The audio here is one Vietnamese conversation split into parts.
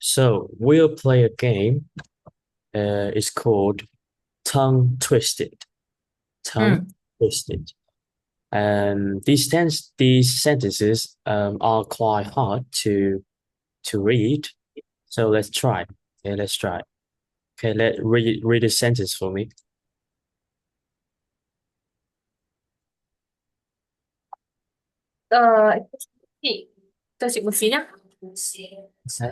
So we'll play a game. It's called Tongue Twisted. Tongue Ừ. Twisted. These sentences are quite hard to read. So let's try. Okay, let's try. Okay, let read the sentence for me. Ờ, chị, cho chị một xí nhá. Okay.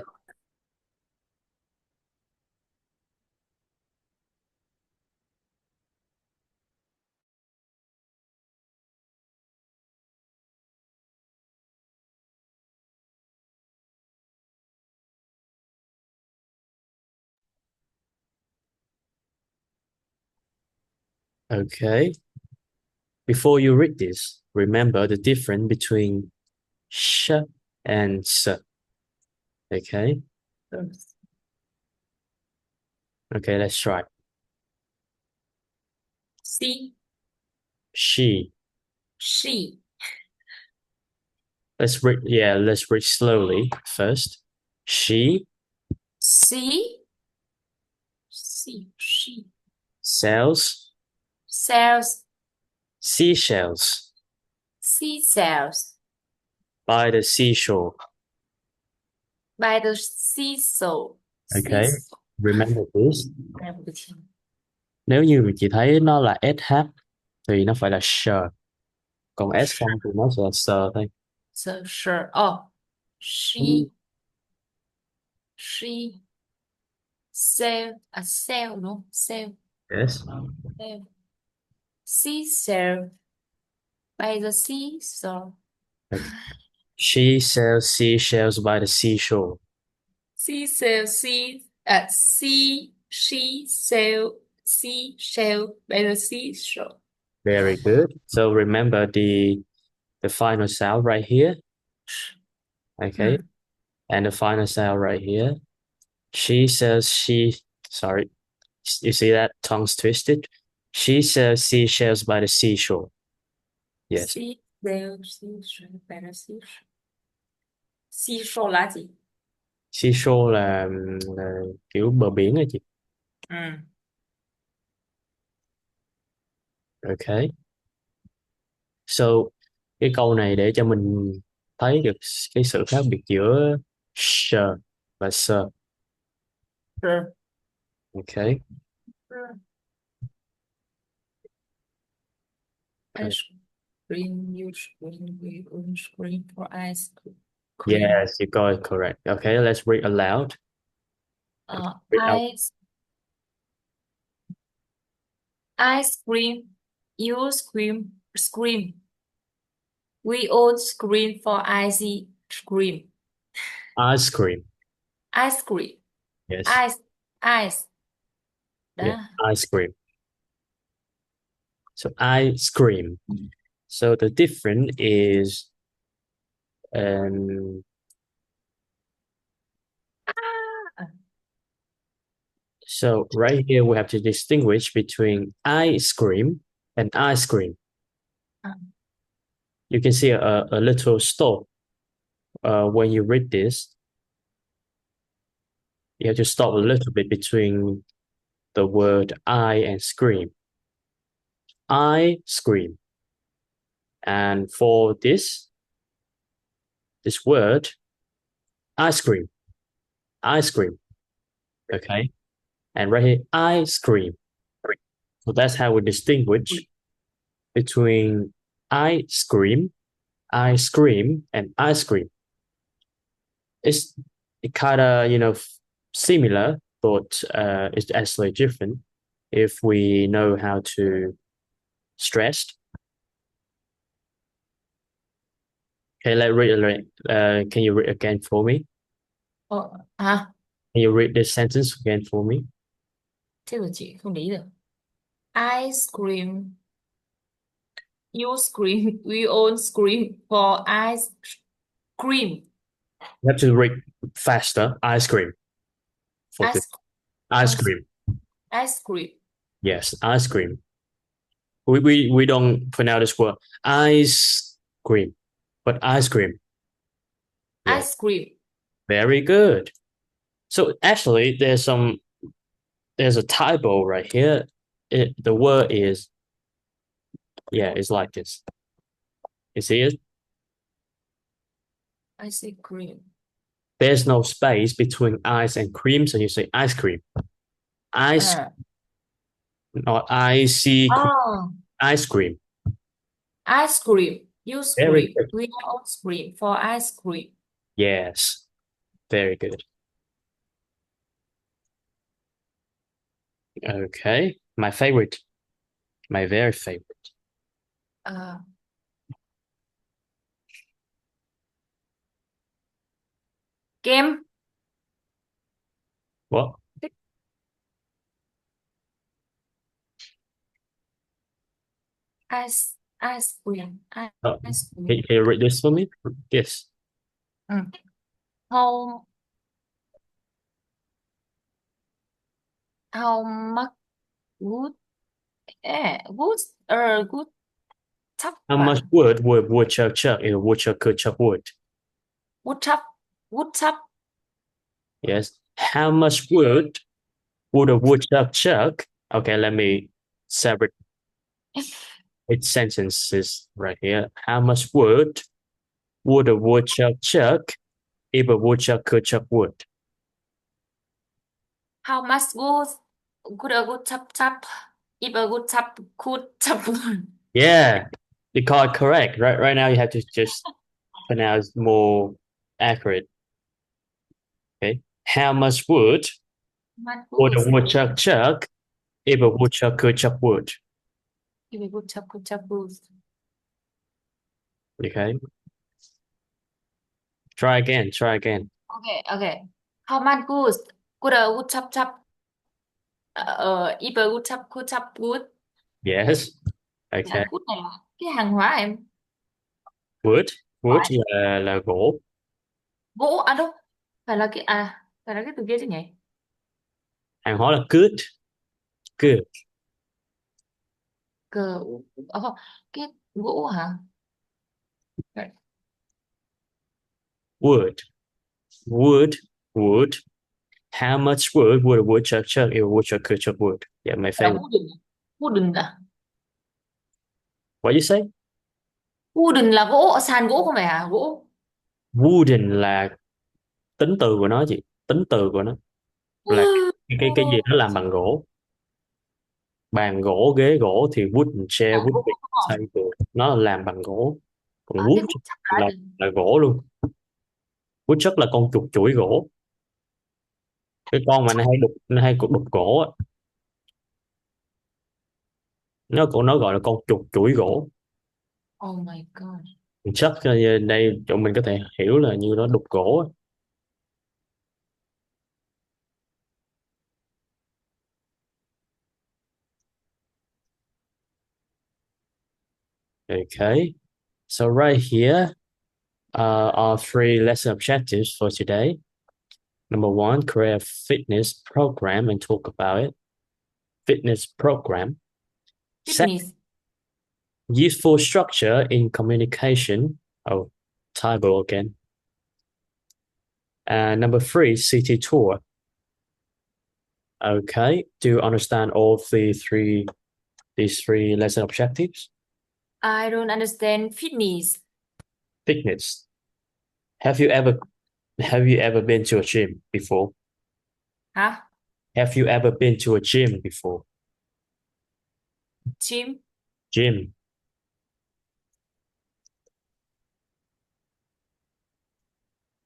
Okay. Before you read this, remember the difference between sh and s. Okay. Ừ. Okay, let's try. She, She. she, Let's read, yeah, let's read slowly first. She she, she sells sells seashells seashells by the seashore. by the seashore. Okay, Seashore. remember this. Đây một cái chữ. Nếu như chị thấy nó là SH thì nó phải là sure, còn S không thì nó sẽ là sờ thôi. So sure. Oh, Ừ. she sell no sell Yes. sell seashell by the seashore. Okay. She sells seashells by the seashore. Seashell she seashell by the seashore. Very good. So remember the final sound right here. Okay, Ừ. and the final sound right here. She says she, sorry, you see that? Tongue's twisted. She sells seashells by the seashore. Yes. Seashell by the seashore. Seashore là gì? Seashore là kiểu bờ biển ấy chị. Ừ. Okay. So cái câu này để cho mình thấy được cái sự khác biệt giữa sure và sir. Sure. Okay. Sure. Uh, Ice cream, you scream, we all scream for ice cream. yes, you got it correct. Okay, let's read aloud. Read out. Ice cream, you scream. We all scream for ice cream. Ice cream. Ice cream. Yes. Ice, ice. Yeah. Đó. Ice cream. So ice cream. So the difference is um À, so right here we have to distinguish between ice cream and ice cream. à, You can see a little stop when you read this. You have to stop a little bit between the word I and scream. I scream. And for this word, ice cream, ice cream. Okay. And right here, I scream. So that's how we distinguish between I scream, and ice cream. It's kind of, similar, but it's actually different if we know how to stress. Okay, can you read again for me? à, Can you read this sentence again for me? thế rồi chị không để ý được. Ice cream, you scream, we all scream for ice cream. You have to read faster. Ice cream for the Ice, ice ice, cream. ice cream. Yes, ice cream. We don't pronounce this word ice cream, but ice cream. Yes, Ice cream. very good. So actually, there's a typo right here. The word is, yeah, it's like this. You see it? Ice cream. There's no space between ice and cream, so you say ice cream. Ice, À. not icy cream, Oh, ice cream. ice cream. Use Very cream. good. We all cream for ice cream. Yes, very good. Okay, my favorite, my very favorite. À, kem. What? Ice cream. Oh, Ice can cream. you read this for me? Yes. Ừ. How how much wood wood good thấp How much à wood would woodchuck chuck if a woodchuck could chop wood? wood thấp wood thấp. Yes. How much wood would a woodchuck chuck? Okay, let me separate its sentences right here. How much wood would a woodchuck chuck if a woodchuck could chop wood? How much wood could a good chop if a good chop could chop wood? Yeah, you got it correct. Right now you have to just pronounce more accurate. Okay. How much wood Much would wood a woodchuck chuck if a woodchuck could chop wood? if a good chop could chop wood. Okay. Try again. Try again. Okay, okay. How much wood could a good chop if a good chop could chop wood? Yes. Dạ, Okay. wood này là cái hàng hóa em. Wood. Wood Phải. là gỗ. Gỗ à đâu, phải là cái từ kia chứ nhỉ? Hàng hóa là good. Good. Cờ cái gỗ hả? Right. Wood. Wood. Wood. How much wood would a woodchuck chuck if a woodchuck could chop wood? Yeah, my Là favorite. wooden à? What you say? Wooden là gỗ, sàn gỗ không phải à? Gỗ. Wooden là tính từ của nó chị. Tính từ của nó là cái gì nó làm bằng gỗ. Bàn gỗ, ghế gỗ thì wooden chair, Là wooden gỗ đúng không? table. Nó là làm bằng gỗ. Còn À, thế wood cũng chắc là là là gỗ luôn. Woodchuck là con chuột chuỗi gỗ. Cái con mà nó hay đục gỗ á. Nó gọi là con chuột chuỗi gỗ. oh my god. Chắc đây chỗ mình có thể hiểu là như nó đục gỗ á. Okay. So right here are three lesson objectives for today. Number one, create a fitness program and talk about it. Fitness program. Second, Fitness. useful structure in communication. Oh, typo again. Number three, city tour. Okay. Do you understand all these three lesson objectives? I don't understand fitness. Fitness. Have you ever have you ever been to a gym before? Hả? Have you ever been to a gym before? Gym. Gym.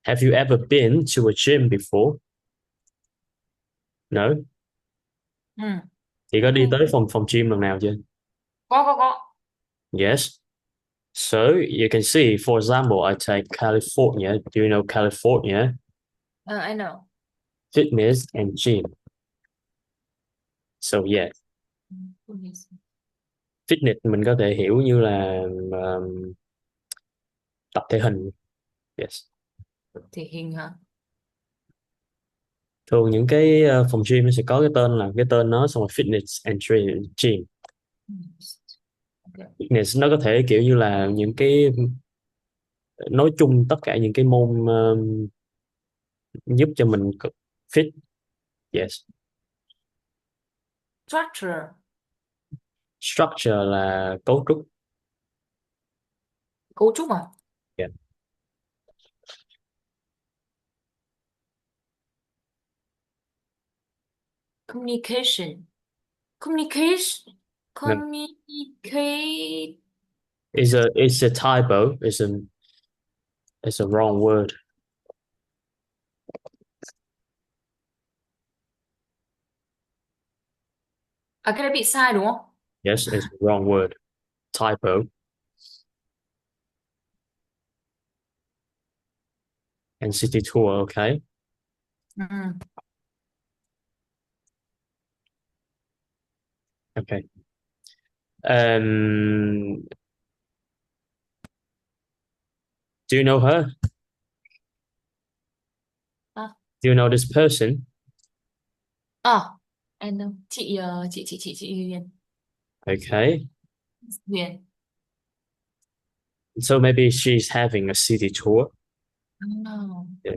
Have you ever been to a gym before? No. Ừ. Chị có đi Ừ. tới phòng gym lần nào chưa? Có. Yes. So you can see, for example, I take California. Do you know California? I know. Fitness and gym. So yeah, Fitness. fitness mình có thể hiểu như là um, tập thể hình. Yes. Thể hình hả? Thường những cái phòng gym nó sẽ có cái tên nó xong rồi fitness and gym. Ừ. Okay. Fitness nó có thể kiểu như là những cái nói chung tất cả những cái môn giúp cho mình Fit. Yes. Structure. Structure là cấu trúc. Cấu trúc à? Yeah. Communication. Communication. No. Communicate. It's a typo. It's a wrong word. À, cái đấy bị sai đúng không? Yes, it's a wrong word. Typo. And city tour, okay. Ừ. Okay. Um, do you know her? À, Do you know this person? em đâu? Chị Huyền. Okay. Huyền. So maybe she's having a city tour. Oh. Yeah.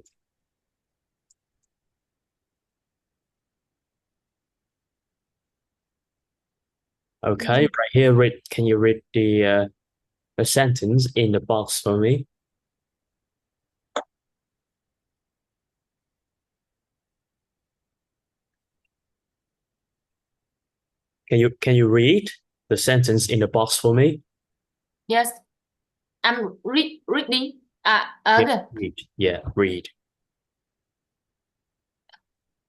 Okay, Ừ. right here, can you read the sentence in the box for me? Can you read the sentence in the box for me? Yes, I'm reading. Yeah, Kìa. read. Yeah, read.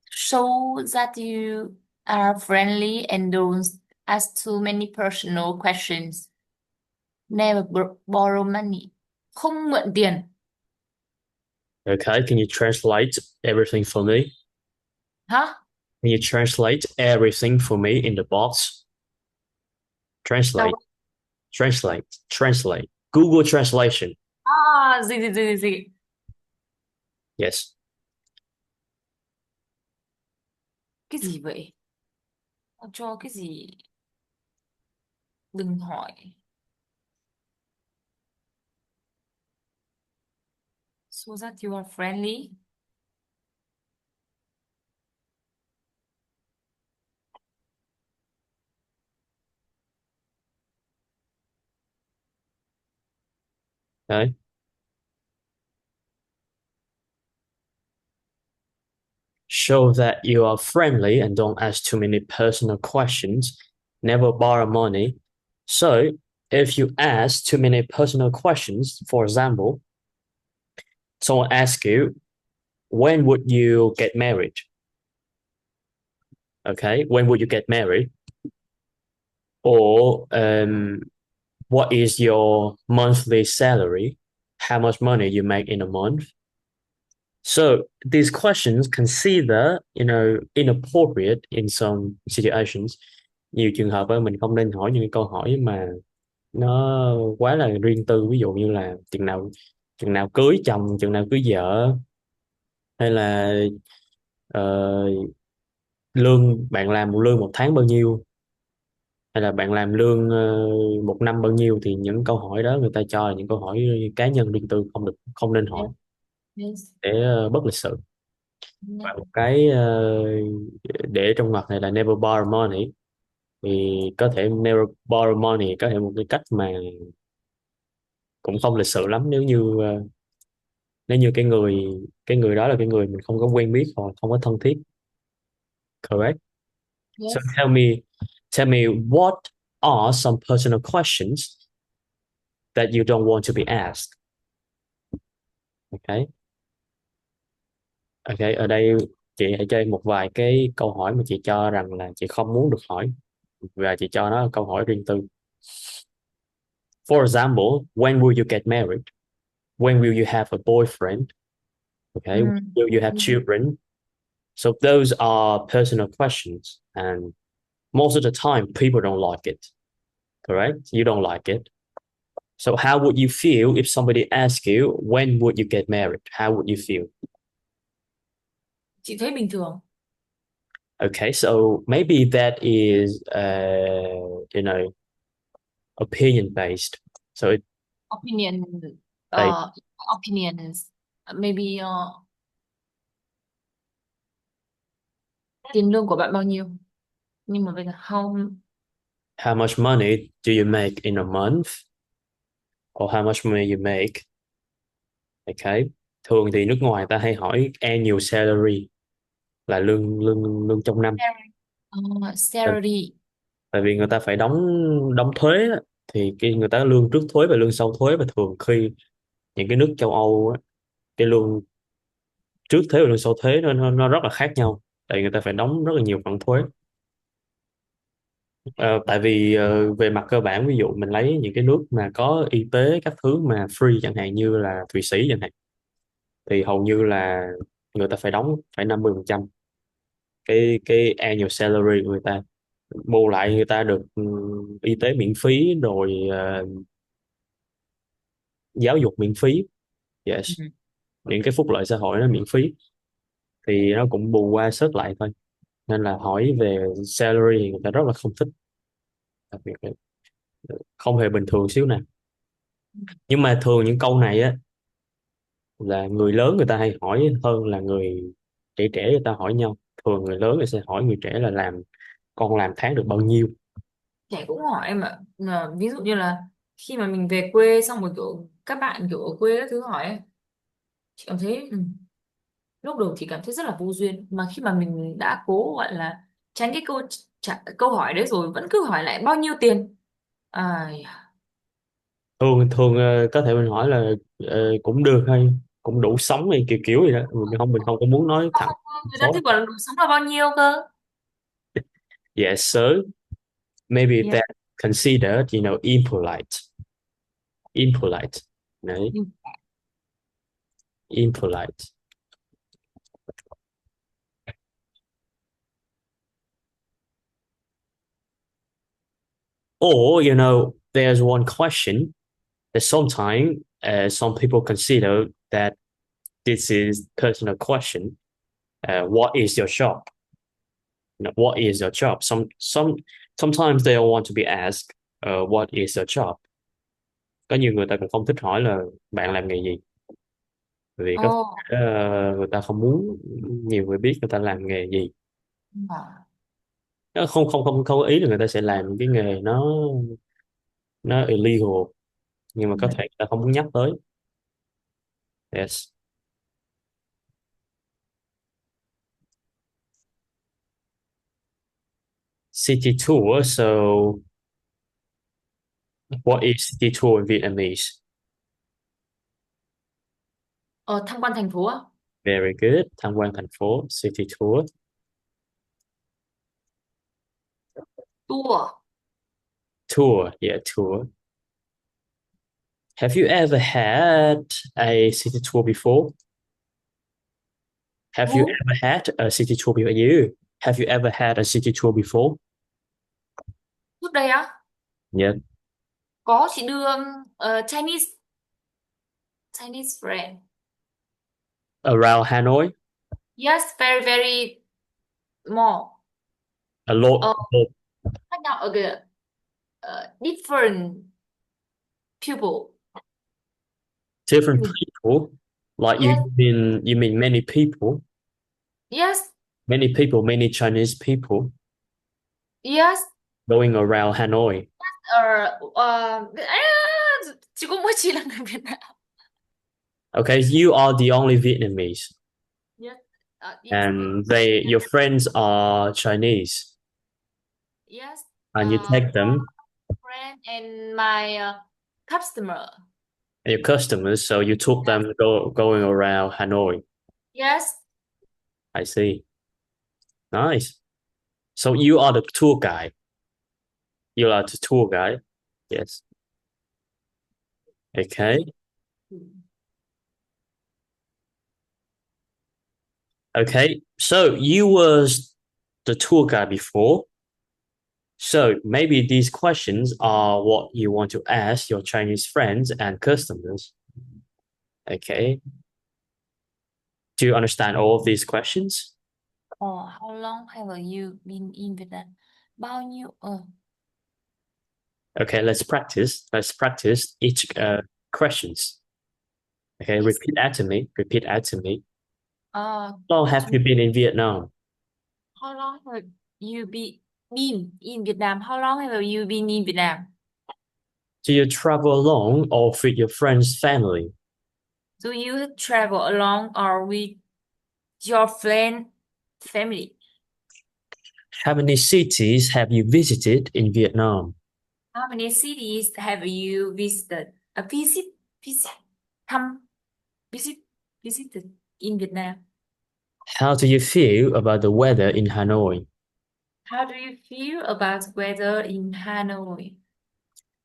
Show that you are friendly and don't ask too many personal questions. Never borrow money. Không mượn tiền. Okay, can you translate everything for me? Hả? Can you translate everything for me in the box? Đâu? Translate, translate. Google Translation. Gì. Yes. Cái gì vậy? Cho cái gì? Đừng hỏi. So that you are friendly. Okay. Show that you are friendly and don't ask too many personal questions. Never borrow money. So, if you ask too many personal questions, for example, someone asks you, when would you get married? Okay, when would you get married? Or what is your monthly salary? How much money you make in a month? So these questions consider, inappropriate in some situations. Nhiều trường hợp mình không nên hỏi những cái câu hỏi mà nó quá là riêng tư, ví dụ như là chừng nào cưới chồng, chừng nào cưới vợ, hay là ờ, bạn làm lương một tháng bao nhiêu, hay là bạn làm lương một năm bao nhiêu, thì những câu hỏi đó người ta cho là những câu hỏi cá nhân riêng tư, không nên hỏi Yes. Yes. để bất lịch sự. Yes. Và một cái để trong ngoặc này là never borrow money, thì có thể never borrow money có thể một cái cách mà cũng không lịch sự lắm, nếu như cái người đó là cái người mình không có quen biết hoặc không có thân thiết. Correct. So Yes. tell me what are some personal questions that you don't want to be asked. Okay. Okay, ở đây chị hãy cho em một vài cái câu hỏi mà chị cho rằng là chị không muốn được hỏi, và chị cho nó là câu hỏi riêng tư. For example, when will you get married? When will you have a boyfriend? Okay, Ừ. will you have Ừ. children? So those are personal questions, and most of the time people don't like it. Correct? You don't like it. So how would you feel if somebody asks you when would you get married? How would you feel? Chị thấy bình thường. Okay, so maybe that is opinion based. So it Opinion. based. Opinions. Maybe Tiền lương của bạn bao nhiêu? Nhưng mà bây giờ how How much money do you make in a month? Or how much money you make? Okay. Thường thì nước ngoài ta hay hỏi annual salary là lương lương lương trong năm. Tại, salary. tại vì người ta phải đóng đóng thuế á, thì cái người ta có lương trước thuế và lương sau thuế, và thường khi những cái nước châu Âu á, cái lương trước thuế và lương sau thuế nó rất là khác nhau, tại vì người ta phải đóng rất là nhiều khoản thuế. Tại vì về mặt cơ bản, ví dụ mình lấy những cái nước mà có y tế các thứ mà free chẳng hạn như là Thụy Sĩ chẳng hạn, thì hầu như là người ta phải đóng phải 50% cái annual salary của người ta, bù lại người ta được y tế miễn phí rồi giáo dục miễn phí. Yes, Ừ. những cái phúc lợi xã hội nó miễn phí, thì nó cũng bù qua sớt lại thôi, nên là hỏi về salary thì người ta rất là không thích, đặc biệt là không hề bình thường xíu nào. Nhưng mà thường những câu này á là người lớn người ta hay hỏi hơn là người trẻ trẻ người ta hỏi nhau. Thường người lớn người sẽ hỏi người trẻ là con làm tháng được bao nhiêu. Trẻ cũng hỏi em ạ. Mà ví dụ như là khi mà mình về quê xong rồi kiểu các bạn kiểu ở quê các thứ hỏi ấy, chị cảm thấy lúc đầu thì cảm thấy rất là vô duyên, mà khi mà mình đã cố gọi là tránh cái câu hỏi đấy rồi vẫn cứ hỏi lại bao nhiêu tiền. Ai Thường thường có thể mình hỏi là cũng được hay cũng đủ sống hay kiểu kiểu gì đó, mình không có muốn nói thẳng người ta số. thích bảo là đủ sống là bao nhiêu cơ. Yes sir, maybe Yeah. that considered impolite. Impolite. Đấy, Ừ. impolite. Or there's one question that sometimes some people consider that this is personal question. What is your job? What is your job? Sometimes they don't want to be asked, what is your job? Có nhiều người ta cũng không thích hỏi là bạn làm nghề gì, vì có Ồ. thể người ta không muốn nhiều người biết người ta làm nghề gì. À. Nó không có ý là người ta sẽ làm cái nghề nó illegal, nhưng mà có thể người ta không muốn nhắc tới. Yes. City tour. So what is city tour in Vietnamese? Ờ, tham quan thành phố á. Very good. Tham quan thành phố, city tour. Tour. Tour, yeah, tour. Have you ever had a city tour before? Have you Tour. ever had a city tour before? You have you ever had a city tour before? Trước đây á, Yeah, có chị đưa Chinese Chinese friend. around Hanoi, Yes, very very more. a lot, Ờ, khác nhau ở kìa. Different people. different Ừ. people. Like Yes, you mean yes, many people, many Chinese people yes. going around Hanoi. Chỉ có mỗi chị là người Việt Nam. Okay, you are the only Vietnamese, Yes, yes, and your friends are Chinese, yes. and you take them Friend and my customer. and your customers, so you took them going around Hanoi. Yes. I see. Nice. So you are the tour guide. You are the tour guide. Yes. Okay. Okay. So you was the tour guide before. So maybe these questions are what you want to ask your Chinese friends and customers. Okay. Do you understand all of these questions? How long have you been in Vietnam? Bao nhiêu? Okay, let's practice. Let's practice each questions. Okay, Yes. repeat after me. Repeat after me. Uh, How long have you been in Vietnam? How long have you been in Vietnam? How long have you been in Vietnam? Do you travel alone or with your friends' family? Do you travel alone or with your friend family? How many cities have you visited in Vietnam? How many cities have you visited? Visit, thăm, visit, visited in Vietnam. How do you feel about the weather in Hanoi? How do you feel about weather in Hanoi?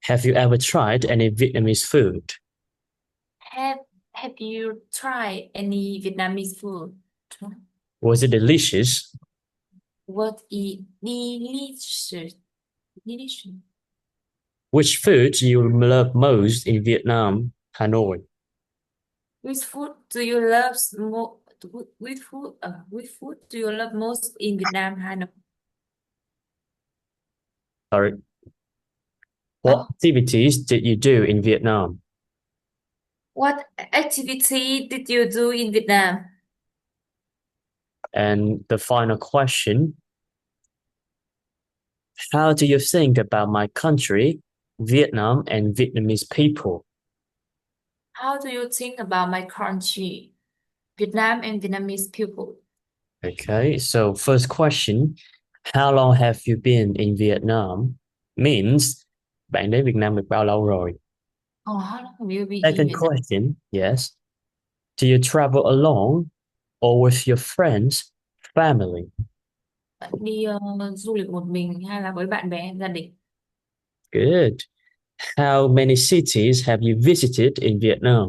Have you ever tried any Vietnamese food? Have Have you tried any Vietnamese food? Was it delicious? What is delicious? Delicious. Which food do you love most in Vietnam, Hanoi? Which food do you love more? Which food do you love most in Vietnam, Hanoi? Sorry. What Oh, activities did you do in Vietnam? what activity did you do in Vietnam? And the final question, how do you think about my country, Vietnam, and Vietnamese people? How do you think about my country, Vietnam and Vietnamese people? Okay, so first question, how long have you been in Vietnam? Means bạn đến Việt Nam được bao lâu rồi? Oh, how long have you been in Second Vietnam? question, yes. Do you travel alone or with your friends, family? Bạn đi du lịch một mình hay là với bạn bè, gia đình? Good. How many cities have you visited in Vietnam?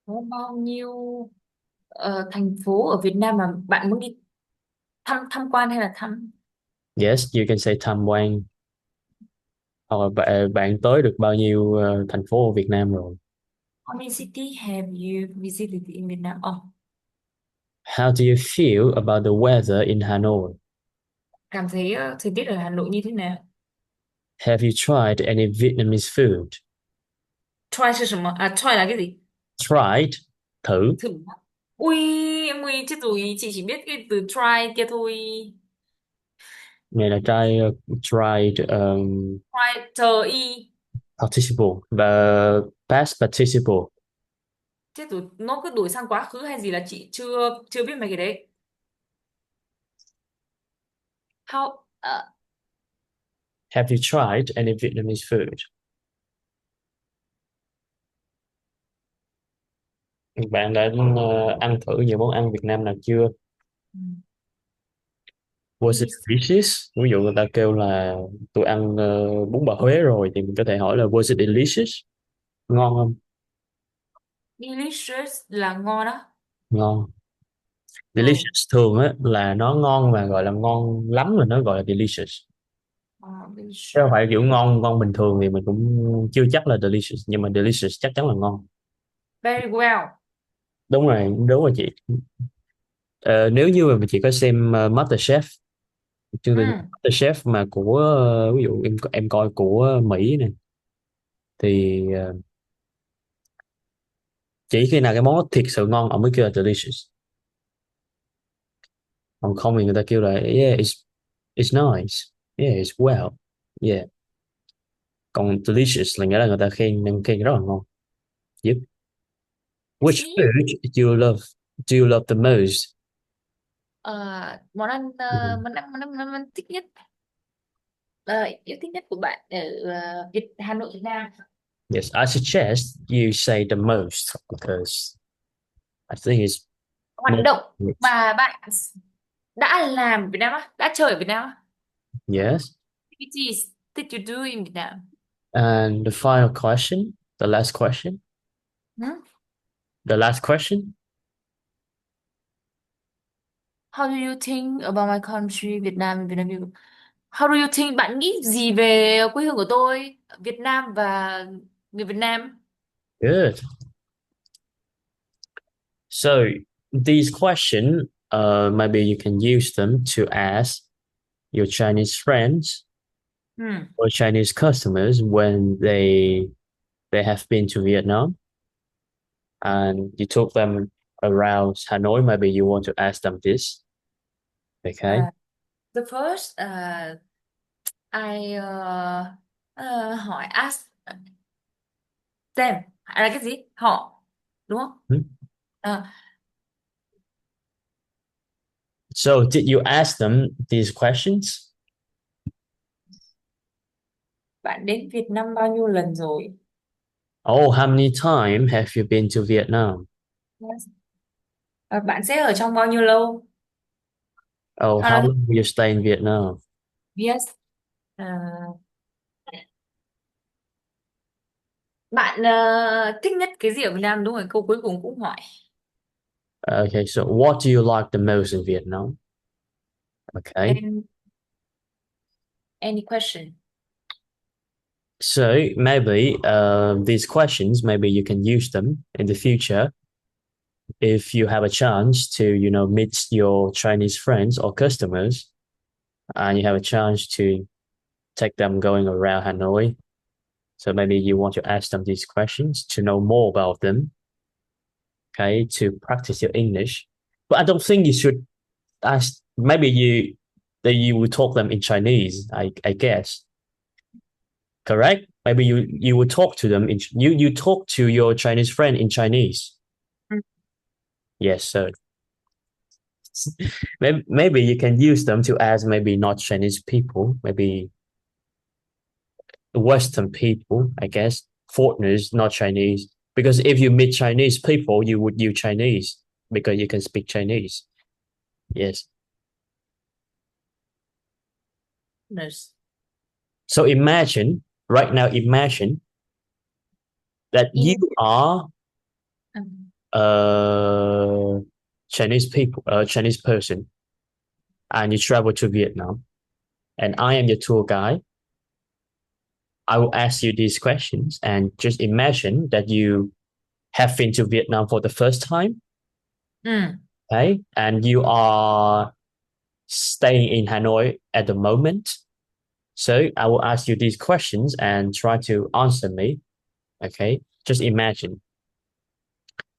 Có bao nhiêu thành phố ở Việt Nam mà bạn muốn đi tham quan hay là thăm? Yes, you can say tham quan. Hoặc là bạn tới được bao nhiêu thành phố ở Việt Nam rồi? How many city have you visited in Vietnam? Oh, How do you feel about the weather in Hanoi? cảm thấy thời tiết ở Hà Nội như thế nào? Have you tried any Vietnamese food? Try là什么? À, try là cái gì? Tried, thử. Thử. Ui, em ơi, chết rồi, chị chỉ biết cái từ try kia thôi. Này là tried Try, try. participle và past participle. Chết rồi, nó cứ đổi sang quá khứ hay gì là chị chưa chưa biết mấy cái đấy. How, Have you tried any Vietnamese food? Bạn đã ăn thử nhiều món ăn Việt Nam nào chưa? Was it is delicious? Ví dụ người ta kêu là tôi ăn bún bò Huế rồi thì mình có thể hỏi là was it delicious? Ngon không? delicious là ngon đó. Ngon. Ờ, Delicious thường á là nó ngon và gọi là ngon lắm là nó gọi là delicious. Chứ không delicious. phải kiểu ngon ngon bình thường thì mình cũng chưa chắc là delicious, nhưng mà delicious chắc chắn là ngon. Very well. Đúng rồi chị. Ờ, nếu như mà chị có xem MasterChef, chương Ừ. trình MasterChef mà của ví dụ em coi của Mỹ này thì chỉ khi nào cái món đó thiệt sự ngon ông mới kêu là delicious, còn không thì người ta kêu là yeah it's nice, yeah it's well, yeah, còn delicious là nghĩa là người ta khen rất là ngon. Yep. Which See? food do you love the most? Ờ, món ăn Mhm. món ăn thích nhất yêu thích nhất của bạn ở Hà Nội Việt Nam. Yes, I suggest you say the most because I think it's Hoạt more. động mà bạn đã làm ở Việt Nam á, đã chơi ở Việt Nam á. Yes. Activities did you do in Vietnam? And the final question, the last question, Hmm? the last question. How do you think about my country, Việt Nam and Vietnam people? How do you think, bạn nghĩ gì về quê hương của tôi, Việt Nam và người Việt Nam? Good. So these questions, maybe you can use them to ask your Chinese friends Hmm. or Chinese customers when they have been to Vietnam and you took them around Hanoi. Maybe you want to ask them this. Okay. The first I hỏi ask them là cái gì? Họ đúng không? Hmm? Ờ, So did you ask them these questions? bạn đến Việt Nam bao nhiêu lần rồi? Oh, how many times have you been to Vietnam? Yes. Bạn sẽ ở trong bao nhiêu lâu? Oh, How how long? long will you stay in Vietnam? Yes. Ờ, bạn thích nhất cái gì ở Việt Nam? Đúng rồi, câu cuối cùng cũng hỏi. Okay, so what do you like the most in Vietnam? Okay. And any question? So maybe these questions, maybe you can use them in the future if you have a chance to, meet your Chinese friends or customers, and you have a chance to take them going around Hanoi. So maybe you want to ask them these questions to know more about them, okay, to practice your English. But I don't think you should ask. Maybe you will talk them in Chinese. I guess correct. Maybe you will talk to them in you talk to your Chinese friend in Chinese. Ừ. Yes, so maybe you can use them to ask maybe not Chinese people, maybe Western people, I guess, foreigners, not Chinese. Because if you meet Chinese people, you would use Chinese because you can speak Chinese. Yes. Nurse. So imagine right now, imagine that you In are ừ. a Chinese people, a Chinese person, and you travel to Vietnam, and I am your tour guide. I will ask you these questions, and just imagine that you have been to Vietnam for the first time, Ừ. okay, and you are staying in Hanoi at the moment. So I will ask you these questions and try to answer me. Okay, just imagine.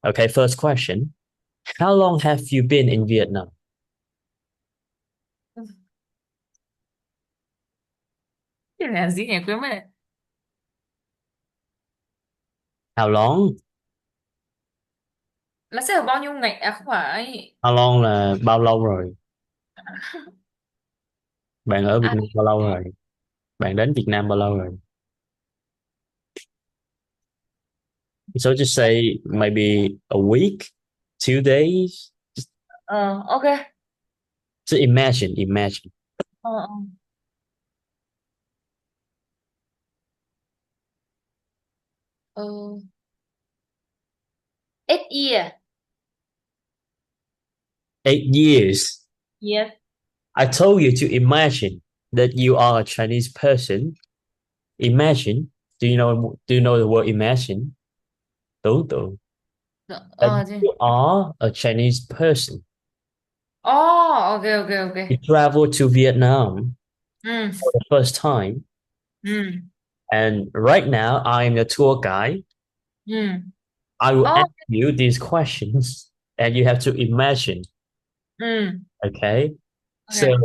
Okay, first question. How long have you been in Vietnam? Cái này là gì nhỉ? Quên mất rồi. How long? Nó sẽ ở bao nhiêu ngày? À không phải. How long là bao lâu rồi? Bạn ở Việt À, Nam bao lâu rồi? Bạn đến Việt Nam bao lâu rồi? So just say maybe a week, 2 days. ok. So imagine. Ờ, ờ. Ờ, 8 year. 8 years. Yes. I told you to imagine that you are a Chinese person. Imagine. Do you know the word imagine? Tưởng tượng. Dạ, That Chứ. you are a Chinese person. Ok, ok, ok. You travel to Vietnam Ừ. for the first time. Ừ. And right now I am your tour guide. Ừ. I will ask Ok. you these questions and you have to imagine. Ừ. Okay. So Ok.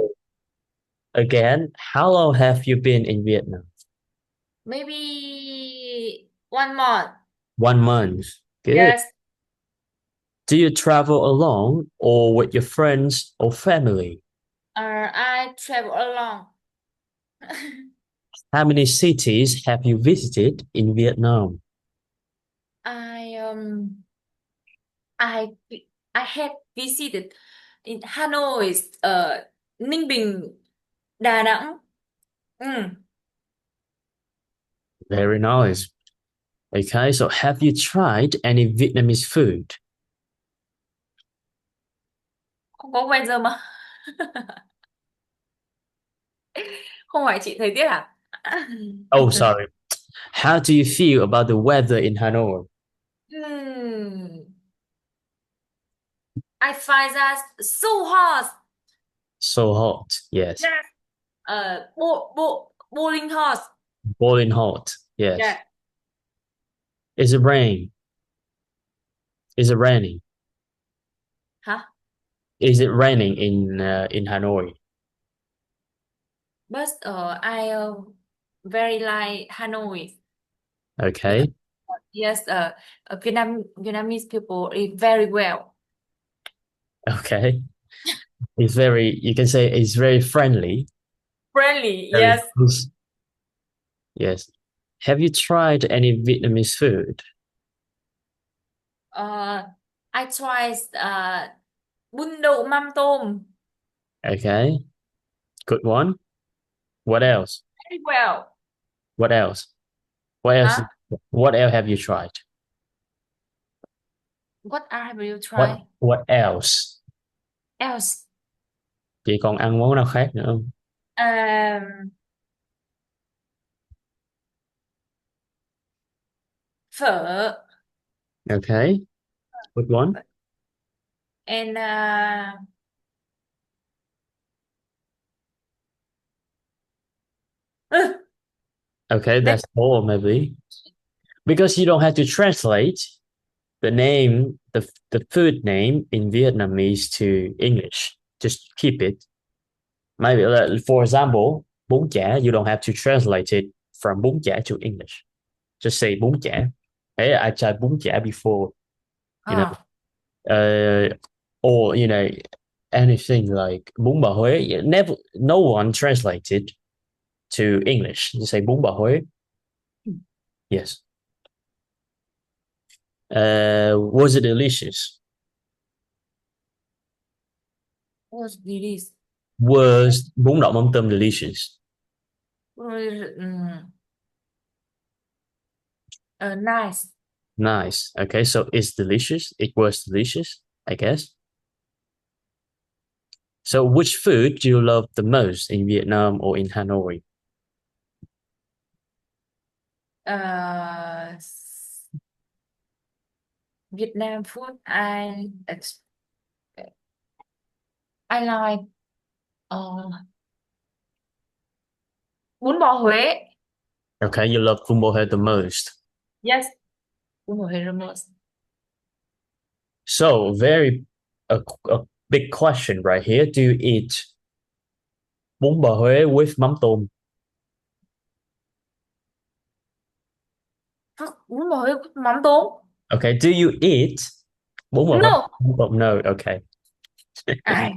again, how long have you been in Vietnam? Maybe 1 month. 1 month. Good. Yes. Do you travel alone or with your friends or family? I travel along. How many cities have you visited in Vietnam? I I I have visited in Hanoi, Ninh Bình, Đà Nẵng. Ừ. Very nice. Okay, so have you tried any Vietnamese food? Không có quen giờ mà. Không phải chị thời tiết à? Oh, sorry. How do you feel about the weather in Hanoi? Hmm. I find that so hot. So hot. Yes. Yes. Boiling hot. Boiling hot. Yes. Yeah. Is it rain? Is it raining? Hả? Is it raining in Hanoi? but I very like Hanoi because Okay. yes, Vietnamese people eat very well. Okay. It's very, you can say it's very friendly, Friendly, very yes. close. Yes. Have you tried any Vietnamese food? Uh, I tried bún đậu mắm tôm Okay. Good one. What else? very well. What else? What else? Huh? What else have you tried? What have you What tried what else? else? Chị còn ăn món nào khác nữa không? Um, phở Okay. Good one. and uh, Okay, that's that's all maybe. Because you don't have to translate the name, the food name in Vietnamese to English. Just keep it. Maybe, for example, bún chả, you don't have to translate it from bún chả to English. Just say bún chả. Hey, I tried bún chả before, you know. uh, Uh, or anything like bún bò Huế. Never, no one translated to English. You say bún bò Huế. Yes. Was it delicious? what's this? Was bún đậu mắm tôm delicious? Nice. Nice. Okay, so it's delicious. It was delicious, I guess. So, which food do you love the most in Vietnam or in Hanoi? Uh, Vietnam food. I like uh, bún bò Huế. Okay, you love bún bò Huế the most. Yes, bún bò Huế the most. So, a big question right here. Do you eat bún bò Huế with mắm tôm? Bún bò Huế có mắm tôm? Okay, do you eat bún bò Huế No. with mắm tôm? No, okay. I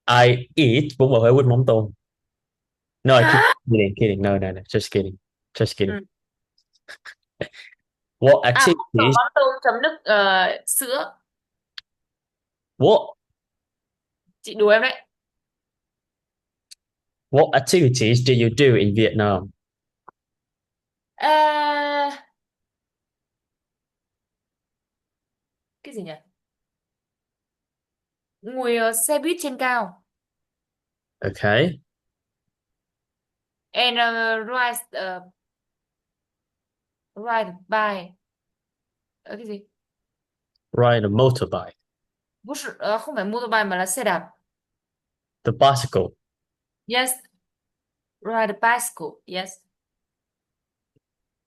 I eat bún bò Huế with mắm tôm. No, I keep hả? kidding, kidding. No, no, no, just kidding. Just kidding. Ừ. What Mắm tôm, activities mắm tôm chấm nước sữa. what Chị đùa em đấy. what activities do you do in Vietnam? À, cái gì nhỉ? Ngồi xe buýt trên cao. Okay. And ride by cái gì? Ride a motorbike. Không phải motorbike mà là xe đạp. The bicycle. Yes, ride a bicycle. Yes.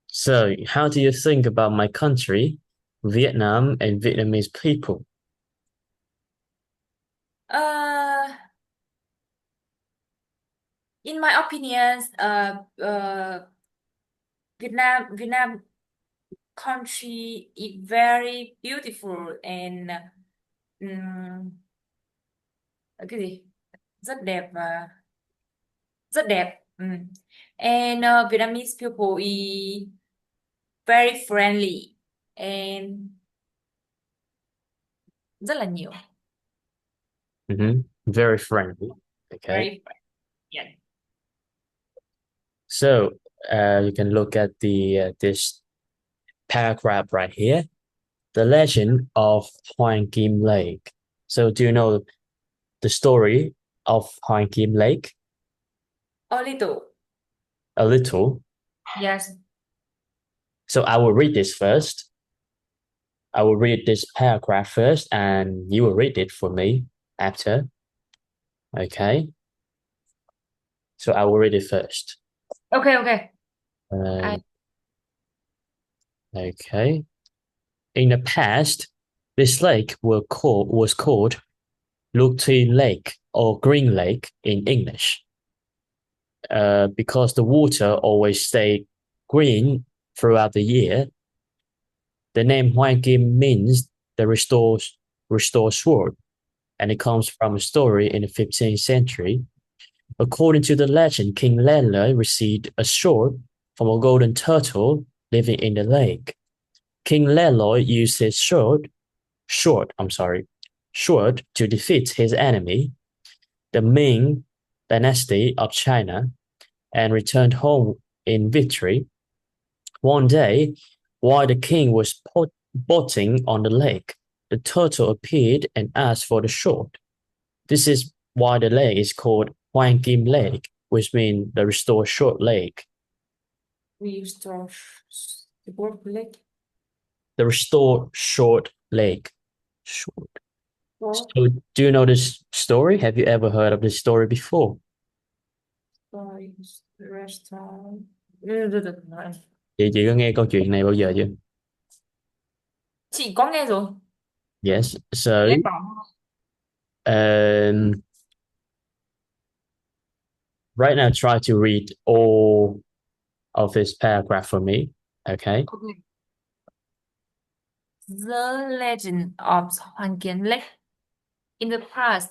So, how do you think about my country, Vietnam, and Vietnamese people? Uh, in my opinion, Vietnam country is very beautiful and um, cái gì? Rất đẹp và rất đẹp. And Vietnamese people is very friendly and rất là nhiều. Very friendly. Okay. Very friendly. Yeah. So, you can look at the this paragraph right here, the legend of Hoang Kim Lake. So, do you know the story of Hoang Kim Lake? A little. A little. Yes. So, I will read this first. I will read this paragraph first, and you will read it for me after. Okay. So, I will read it first. Okay, okay. I Um, okay. In the past, this lake was called Lutri Lake or Green Lake in English, because the water always stay green throughout the year. The name Huang Kim means the restore sword, and it comes from a story in the 15th century. According to the legend, King Lele received a sword from a golden turtle living in the lake. King Lele used his sword to defeat his enemy, the Ming dynasty of China, and returned home in victory. One day, while the king was boating on the lake, the turtle appeared and asked for the sword. This is why the lake is called Huang Kim Lake, which means the restored sword lake. Restore the word lake. The restored sword lake. Sword. Or So, do you know this story? Have you ever heard of this story before? by restaurant. Chị có nghe câu chuyện này bao giờ chưa? Chị có nghe rồi. Yes. So, Nghe bảo um, right now, try to read all of this paragraph for me. Okay. okay. The legend of Hoàng Kiếm Lake. In the past,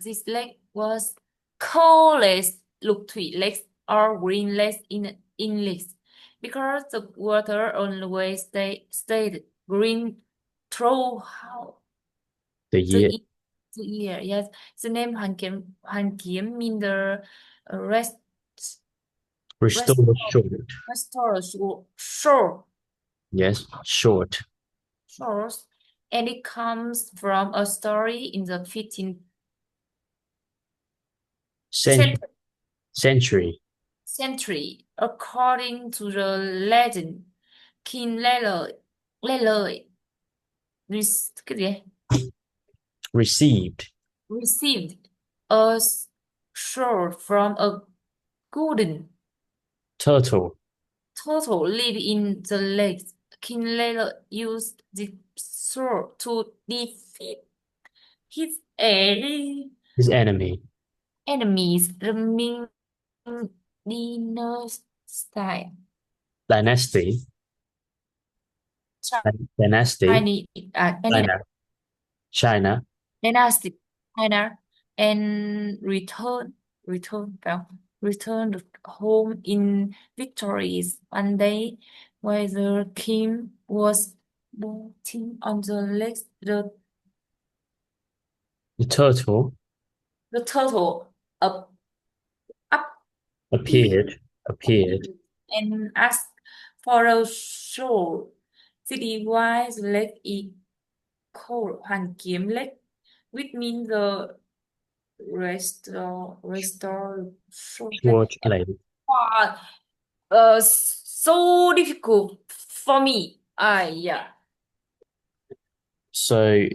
this lake was called Lục Thủy Lake or Green Lake in English because the water always stayed green throughout The the, year. the year. Yes, the name Hoàng Kiếm means the rest Restore sword. restore shore Yes. Short. shores, and it comes from a story in the 15th Century. Century. century. According to the legend, King Lele cái gì? Received. Received a sword from a golden Turtle. turtle live in the lake. King Lele used the sword to defeat his His enemy. enemies, the Ming dynasty. Dynasty. Dynasty. Chinese, China. China. dynasty China and returned home in victories one day while the king was boating on the lake. The turtle The turtle up appeared. Appeared. and asked for a show. City wise lake is called Hoàn Kiếm Lake, which means the restore short lake. Sword lake. Wow, so difficult for me. Yeah. So,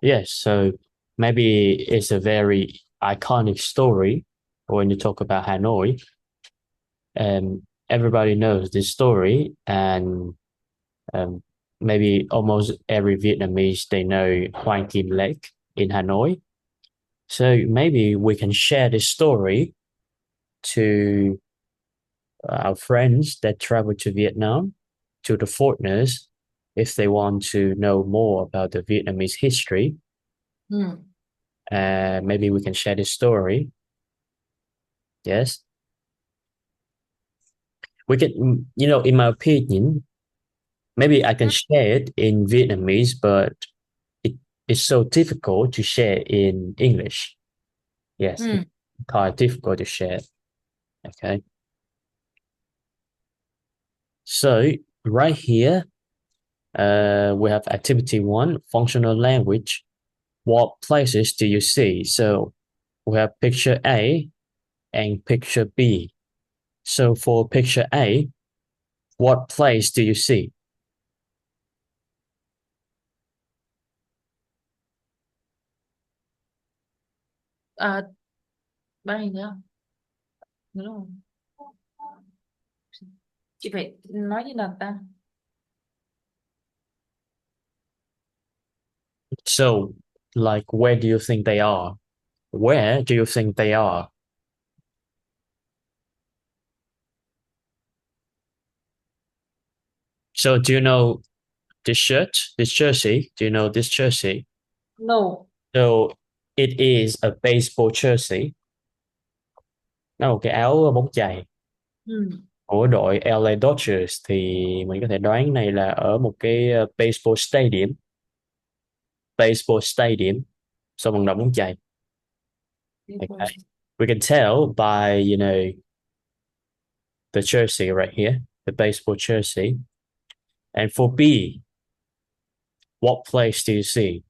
yes, so maybe it's a very iconic story when you talk about Hanoi. Everybody knows this story, and maybe almost every Vietnamese they know Hoang Kim Lake in Hanoi. So maybe we can share this story to our friends that travel to Vietnam, to the foreigners, if they want to know more about the Vietnamese history. Maybe we can share this story. Yes. We can, in my opinion, maybe I can share it in Vietnamese, but it's so difficult to share in English. Yes, it's quite difficult to share. Okay. So right here, we have activity 1, functional language. What places do you see? So we have picture A and picture B. So for picture A, what place do you see? Bao nhiêu nữa? Đúng rồi. Chị phải nói như nào ta? So like where do you think they are? Where do you think they are? So do you know this shirt, this jersey? Do you know this jersey? No. So it is a baseball jersey. Nó là một cái áo bóng chày Ừ. của đội LA Dodgers, thì mình có thể đoán này là ở một cái baseball stadium. Baseball stadium, sân vận động bóng chày. Okay. We can tell by, the jersey right here, the baseball jersey. And for B, what place do you see?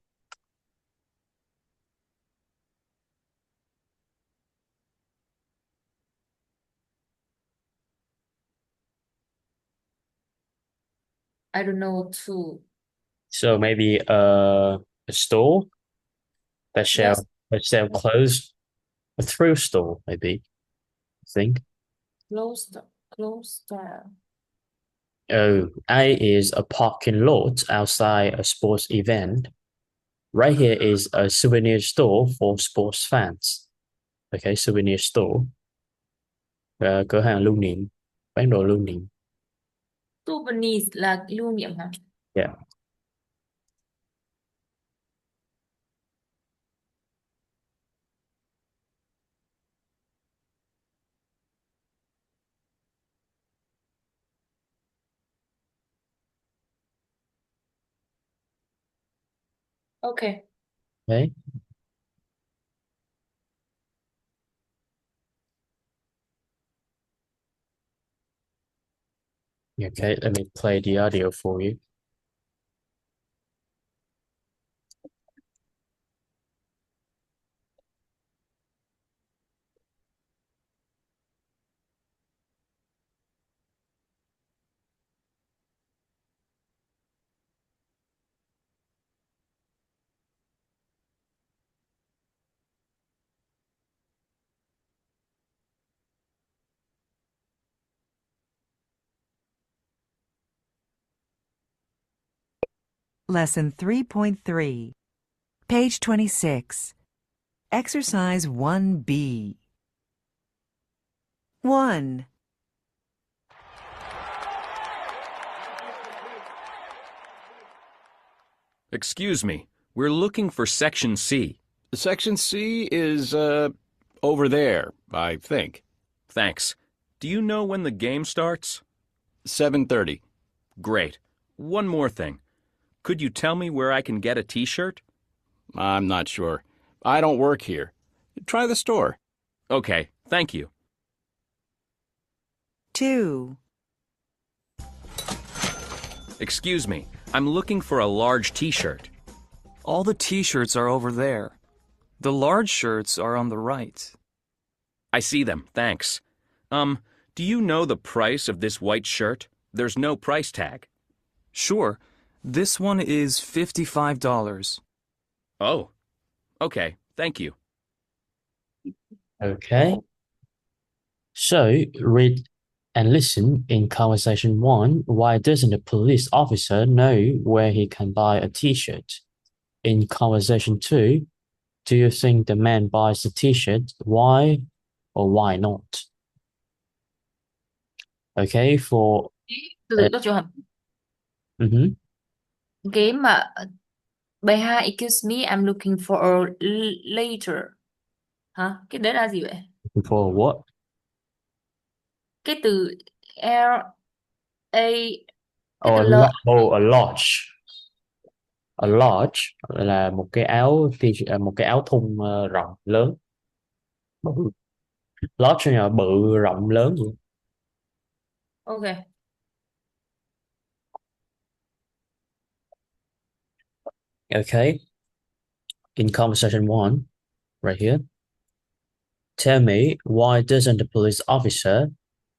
I don't know too. So maybe a store that Yes. sell clothes, a thrift store, maybe. I think. Closed. Closed. Oh, A is a parking lot outside a sports event. Right here is a souvenir store for sports fans. Okay, souvenir store. Cửa hàng lưu niệm, bán đồ lưu niệm. Souvenirs là lưu niệm hả? Yeah. Okay. Okay. Okay, let me play the audio for you. Lesson 3.3, page 26. Exercise 1B. 1. Excuse me, we're looking for Section C. Section C is, over there, I think. Thanks. Do you know when the game starts? 7:30. Great. One more thing. Could you tell me where I can get a t-shirt? I'm not sure. I don't work here. Try the store. Okay, thank you. 2. Excuse me, I'm looking for a large t-shirt. All the t-shirts are over there. The large shirts are on the right. I see them, thanks. Do you know the price of this white shirt? There's no price tag. Sure, this one is $55. Oh, okay, thank you. Okay. So read and listen in conversation 1. Why doesn't the police officer know where he can buy a t-shirt? In conversation 2, do you think the man buys the t-shirt? Why or why not? Okay, for Từ từ đọc trường hợp. mhm, Cái mà bài 2, excuse me, I'm looking for a later. Hả? Cái đấy là gì vậy? for what? Cái từ L A, cái Oh, từ L. a large. A large là một cái áo một cái áo thun rộng lớn. Bự. Large là bự, rộng, lớn vậy. Okay. Okay. In conversation 1, right here. Tell me, why doesn't the police officer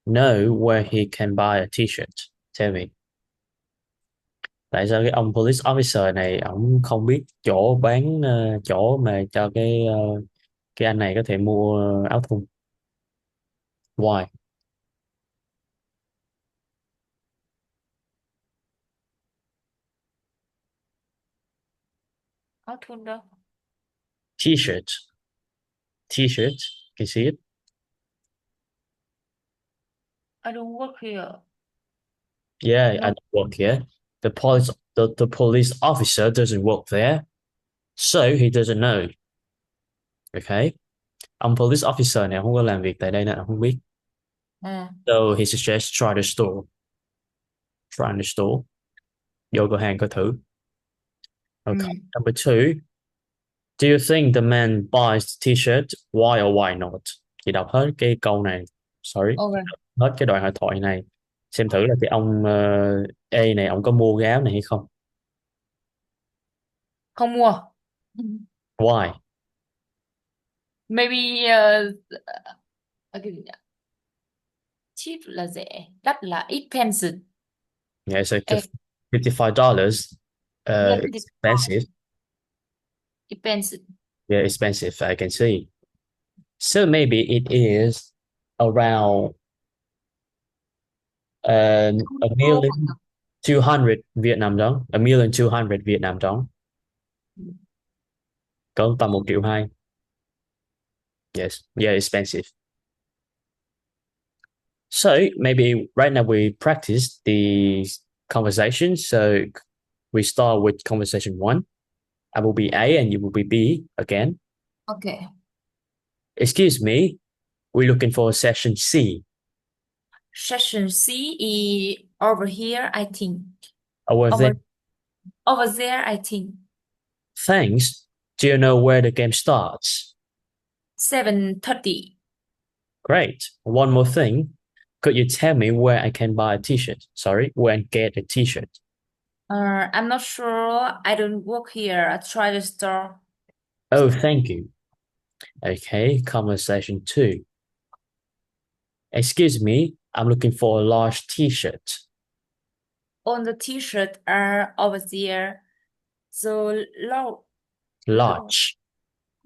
know where he can buy a t-shirt? Tell me. Tại sao cái ông police officer này ổng không biết chỗ bán chỗ mà cho cái anh này có thể mua áo thun? Why? Áo thun đâu? T-shirt. T-shirt. Can you see it? I don't work here. Yeah, I No. don't work here. The police officer doesn't work there, so he doesn't know. Okay. Ông police officer này không có làm việc tại đây nên ông không biết. So he suggests try the store. Try the store. Vô cửa hàng coi thử. Okay. Number two. Do you think the man buys the t-shirt? Why or why not? Chị đọc hết cái câu này. Sorry. Okay. Hết cái đoạn hội thoại này. Xem thử là cái ông A này ông có mua cái áo này hay không. Không mua. Why? Maybe cái gì nhỉ? Cheap là rẻ, đắt là expensive. Yeah, so $55 Yeah, expensive. expensive. Yeah, expensive, I can see. So maybe it is around a million 200 Vietnam đồng. A million 200 Vietnam đồng. Có tầm 1,2 triệu. Yes, yeah, expensive. So maybe right now we practice the conversation. So we start with conversation 1. I will be A and you will be B again. Okay. Excuse me, we're looking for session C. Session C is over here, I think. Over there. Over there, I think. Thanks. Do you know where the game starts? 7:30. Great. One more thing. Could you tell me where I can buy a t-shirt? Sorry, where I get a t-shirt? I'm not sure. I don't work here. I try the store. Oh, thank you. Okay, conversation 2. Excuse me, I'm looking for a large t-shirt. On the t-shirt are over there. The Large.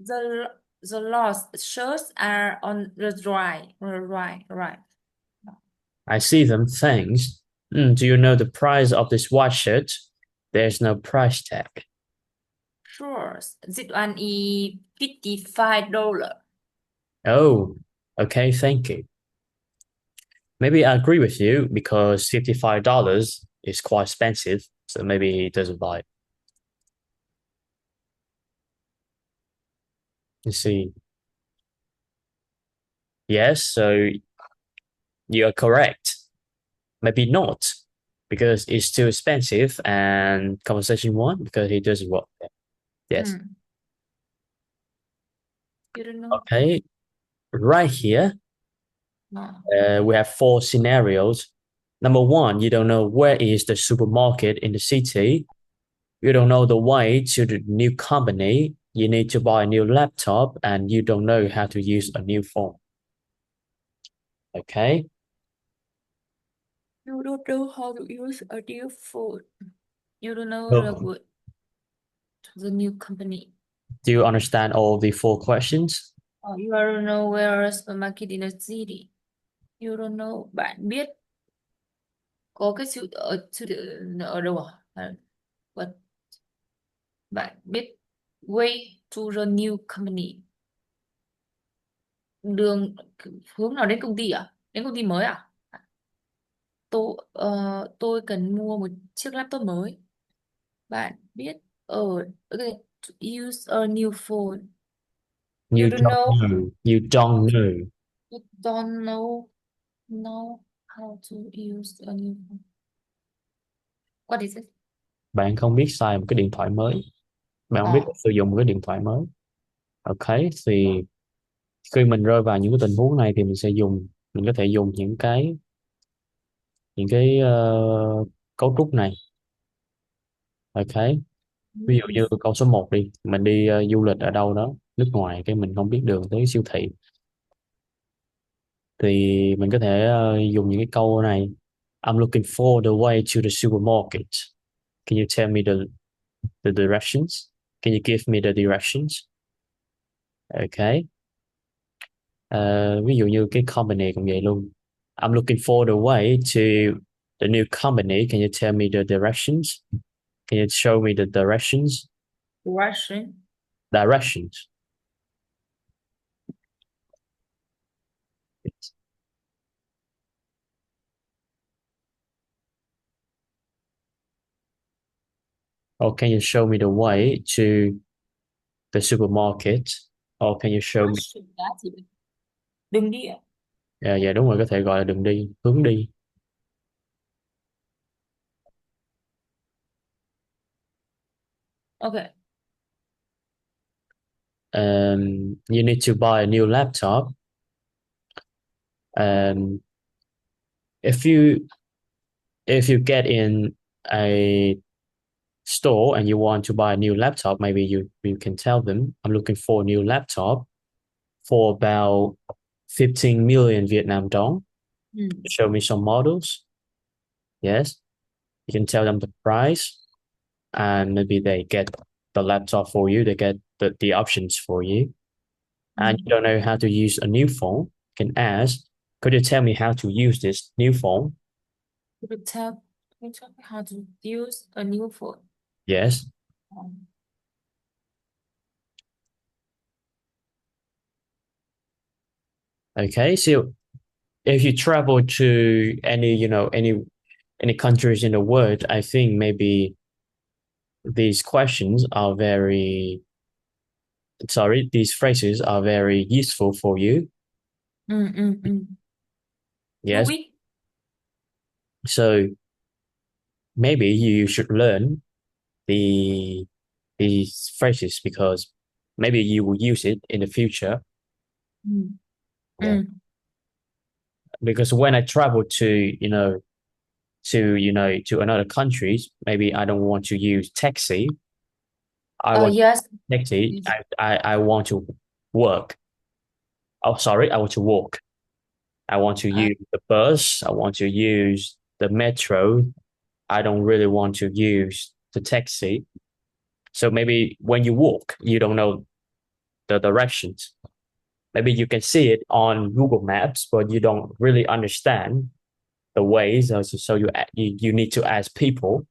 the large shirts are on the right. I see them, thanks. Do you know the price of this white shirt? There's no price tag. Sure. This one is $55. Oh, okay, thank you. Maybe I agree with you because $55 is quite expensive, so maybe he doesn't buy it. Let's see. Yes, so you are correct. Maybe not, because it's too expensive, and conversation 1, because he doesn't work there. Yes. You don't know? Okay. Right here, we have 4 scenarios. Number 1, you don't know where is the supermarket in the city. You don't know the way to the new company. You need to buy a new laptop, and you don't know how to use a new phone. Okay. You don't know how to use a new phone. You don't know the new company. Do you understand all the 4 questions? You don't know where is supermarket in the city. You don't know. Bạn biết có cái siêu ở đâu à? What? Bạn biết way to the new company. Đường hướng nào đến công ty à? Đến công ty mới à? Tôi cần mua một chiếc laptop mới. Bạn biết okay, to use a new phone. You don't know. You don't know. You don't know how to use a new phone. What is it? Bạn không biết xài một cái điện thoại mới. Bạn không biết sử dụng một cái điện thoại mới. Ok, thì khi mình rơi vào những cái tình huống này thì mình có thể dùng những cái cấu trúc này. Ok, ví dụ như câu số 1 đi, mình đi du lịch ở đâu đó nước ngoài, cái mình không biết đường tới siêu thị, thì mình có thể dùng những cái câu này. I'm looking for the way to the supermarket. Can you tell me the directions? Can you give me the directions? Okay. Ví dụ như cái company cũng vậy luôn. I'm looking for the way to the new company. Can you tell me the directions? Can you show me the directions? Direction. Directions. Or can you show me the way to the supermarket? Or can you show me? Đó thì đừng đi ạ. Dạ đúng rồi, có thể gọi là đường đi, hướng đi. Okay. You need to buy a new laptop. If you get in a store and you want to buy a new laptop, maybe you can tell them, I'm looking for a new laptop for about 15 million Vietnam dong. Show me some models. Yes, you can tell them the price, and maybe they get the laptop for you. They get the options for you. And you don't know how to use a new phone, you can ask, could you tell me how to use this new phone? Could you tell me how to use a new phone? Yes. Okay, so if you travel to any countries in the world, I think maybe these questions are very sorry, these phrases are very useful for you. Yes. Thú ích. So maybe you should learn these phrases because maybe you will use it in the future. Yeah. Because when I travel to another countries, maybe I don't want to use taxi. I want Yes. taxi. I want to work. Oh, sorry, I want to walk. I want to use the bus. I want to use the metro. I don't really want to use the taxi. So maybe when you walk, you don't know the directions. Maybe you can see it on Google Maps, but you don't really understand the ways. So you need to ask people.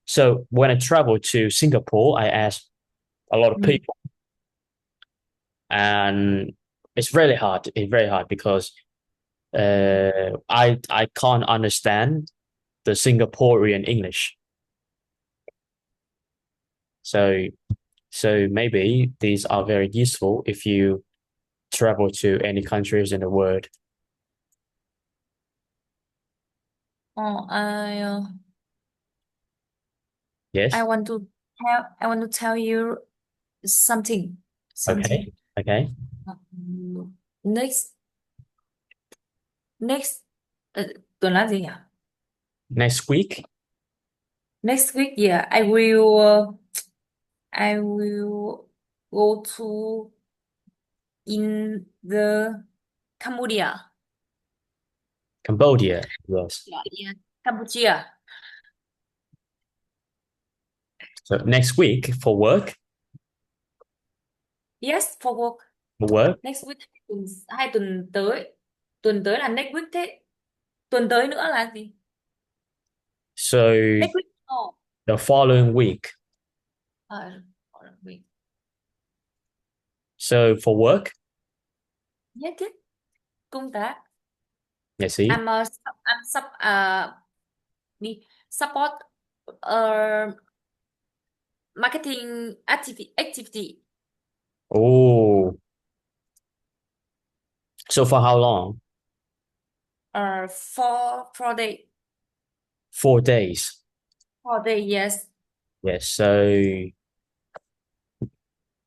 So when I travel to Singapore, I ask a lot of people, and it's really hard. It's very hard because I can't understand the Singaporean English. So maybe these are very useful if you travel to any countries in the world. Yes. I want to tell you something. Okay. Next tuần là gì nhỉ? Next week. Next week, yeah, I will go to in the Cambodia. Cambodia. Yes. Yeah, Cambodia. So next week for work. Yes, for work. For work. Next week 2 tuần tới. Tuần tới là next week thế. Tuần tới nữa là gì? So Next week. Oh. the following week. Following week. So for work. Yes, yes. Công tác. Yes, see. I'm support marketing activity. Oh. So for how long? 4 days. 4 days. 4 days, yes. Yes.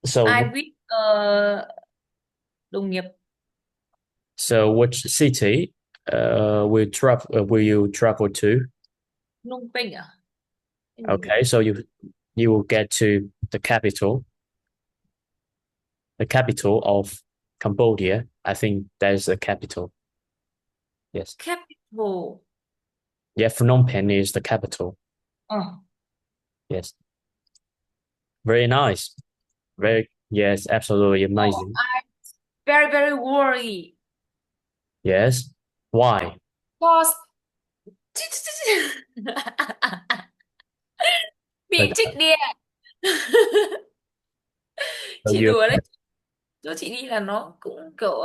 So I with đồng nghiệp. so which city will you travel to? Phnom Penh à? Okay, so you will get to the capital of Cambodia. I think that's the capital. Yes. Capital. Yeah, Phnom Penh is the capital. Yes. Very nice. Yes, absolutely amazing. I'm very, very worried. Yes. Why? Because bị trích điện. Chị đùa đấy. Chỗ chị đi là nó cũng kiểu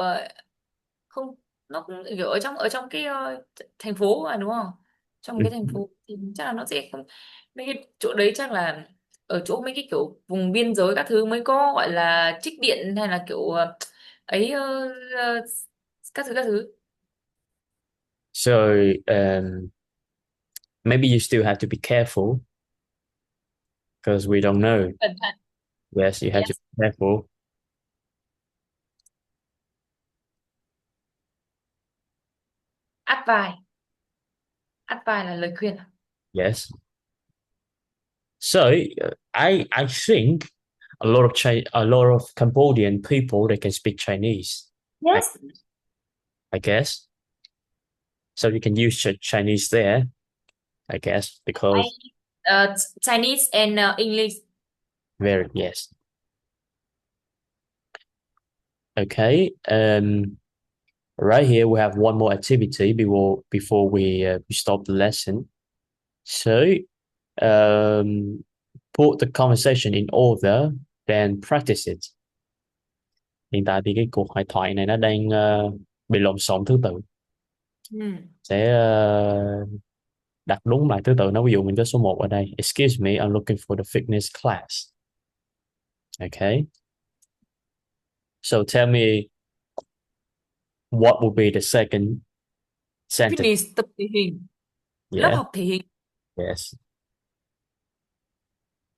không, nó cũng kiểu ở trong cái thành phố mà đúng không? Trong cái thành phố thì chắc là nó sẽ không, mấy cái chỗ đấy chắc là ở chỗ mấy cái kiểu vùng biên giới các thứ mới có gọi là trích điện hay là kiểu ấy các thứ. So maybe you still have to be careful because we don't know. Cẩn thận. Yes, you have to Yes. be careful. Advice. Advice là lời khuyên à? Yes. So I think a lot of Cambodian people they can speak Chinese. Yes. I guess. So you can use Chinese there, I guess, because Chinese and English. very yes. Okay. Right here we have one more activity before we stop the lesson. So put the conversation in order, then practice it. Hiện tại thì cái cuộc hội thoại này nó đang bị lộn xộn thứ tự. Sẽ đặt đúng lại thứ tự nó. Ví dụ mình có số 1 ở đây. Excuse me, I'm looking for the fitness class. Okay. So tell me what would be the second sentence? Fitness tập thể hình. Lớp Yeah. học thể hình. Yes.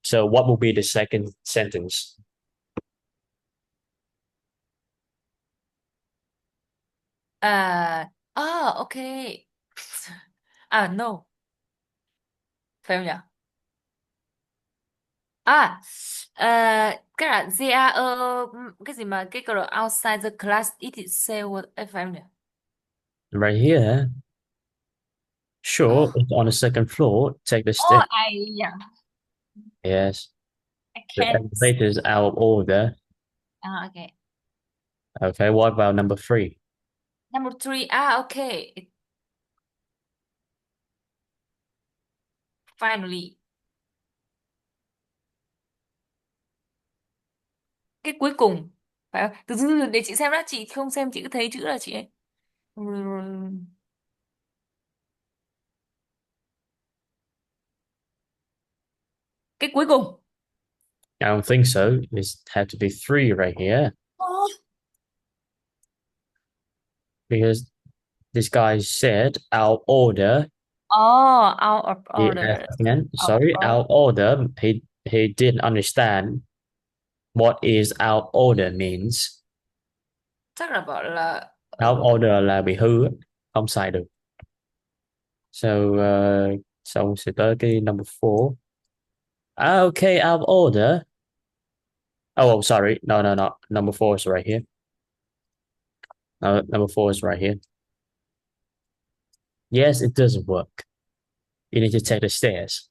So what would be the second sentence? Okay. No. Phải không nhỉ? Cái là they are cái gì mà cái câu outside the class it is say what phải không nhỉ? Right here. Sure, it's on the second floor. Take the stairs. Yeah. Yes. I The can't. elevator is out of order. Okay. Okay, what about number 3? Number 3. Okay. Finally. Cái cuối cùng. Phải không? Từ từ để chị xem đã, chị không xem chị cứ thấy chữ là chị ấy. Cái cuối cùng. I don't think so. It had to be 3 right here because this guy said out of order. Out of order. Again, sorry, out of order. He didn't understand what is out of order means. Chắc là bảo là Out of order là bị hư á, không xài được. So xong sẽ tới cái number 4. Okay, out of order. Oh, sorry. No. Number 4 is right here. Number 4 is right here. Yes, it doesn't work. You need to take the stairs.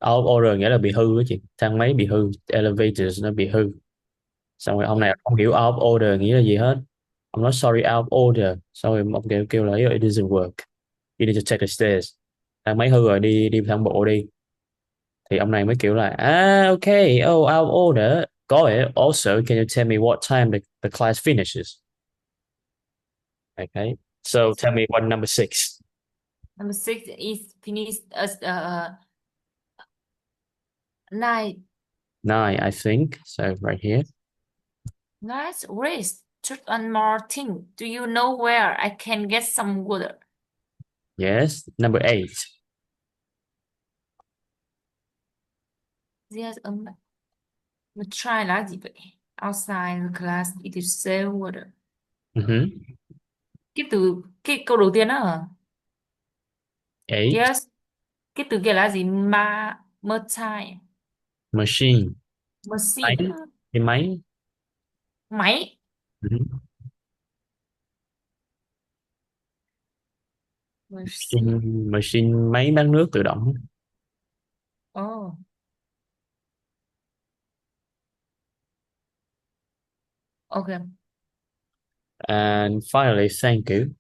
Out of order nghĩa là bị hư á chị. Thang máy bị hư. Elevators nó bị hư. Xong rồi ông này không hiểu out of order nghĩa là gì hết. I'm not sorry, out of order. Xong rồi ông kêu là it doesn't work. You need to take the stairs. Thang máy hư rồi, đi thang bộ đi. Thì ông này mới kiểu là okay, out of order. Got it. Also, can you tell me what time the class finishes? Okay. So tell me what number 6. number 6 is finished as 9. 9, I think. So right here. Nice race. Just one more thing. Do you know where I can get some water? Yes. Number 8. There's a try là gì vậy? Outside the class, it is sell water. Cái câu đầu tiên đó hả? 8. Yes. Cái từ kia là gì? Merchant. Machine. Machine. Cái máy. Máy. Machine máy bán nước tự động. Oh. Okay. And finally, thank you.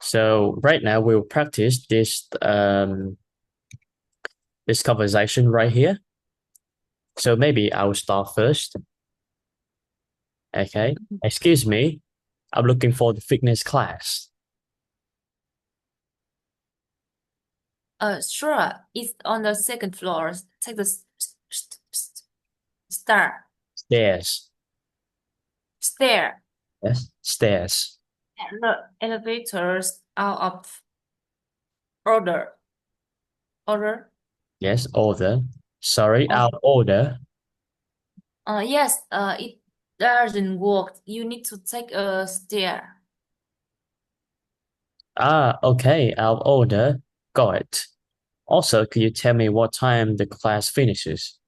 So right now we'll practice this conversation right here. So maybe I will start first. Okay. Excuse me. I'm looking for the fitness class. Sure. It's on the second floor. Take the star Stairs. stair. Yes, stairs. The elevators out of order. Order. Yes, order. Sorry, Oh, out of order. yes. It doesn't work. You need to take a stair. Ah, okay, out of order. Got it. Also, could you tell me what time the class finishes?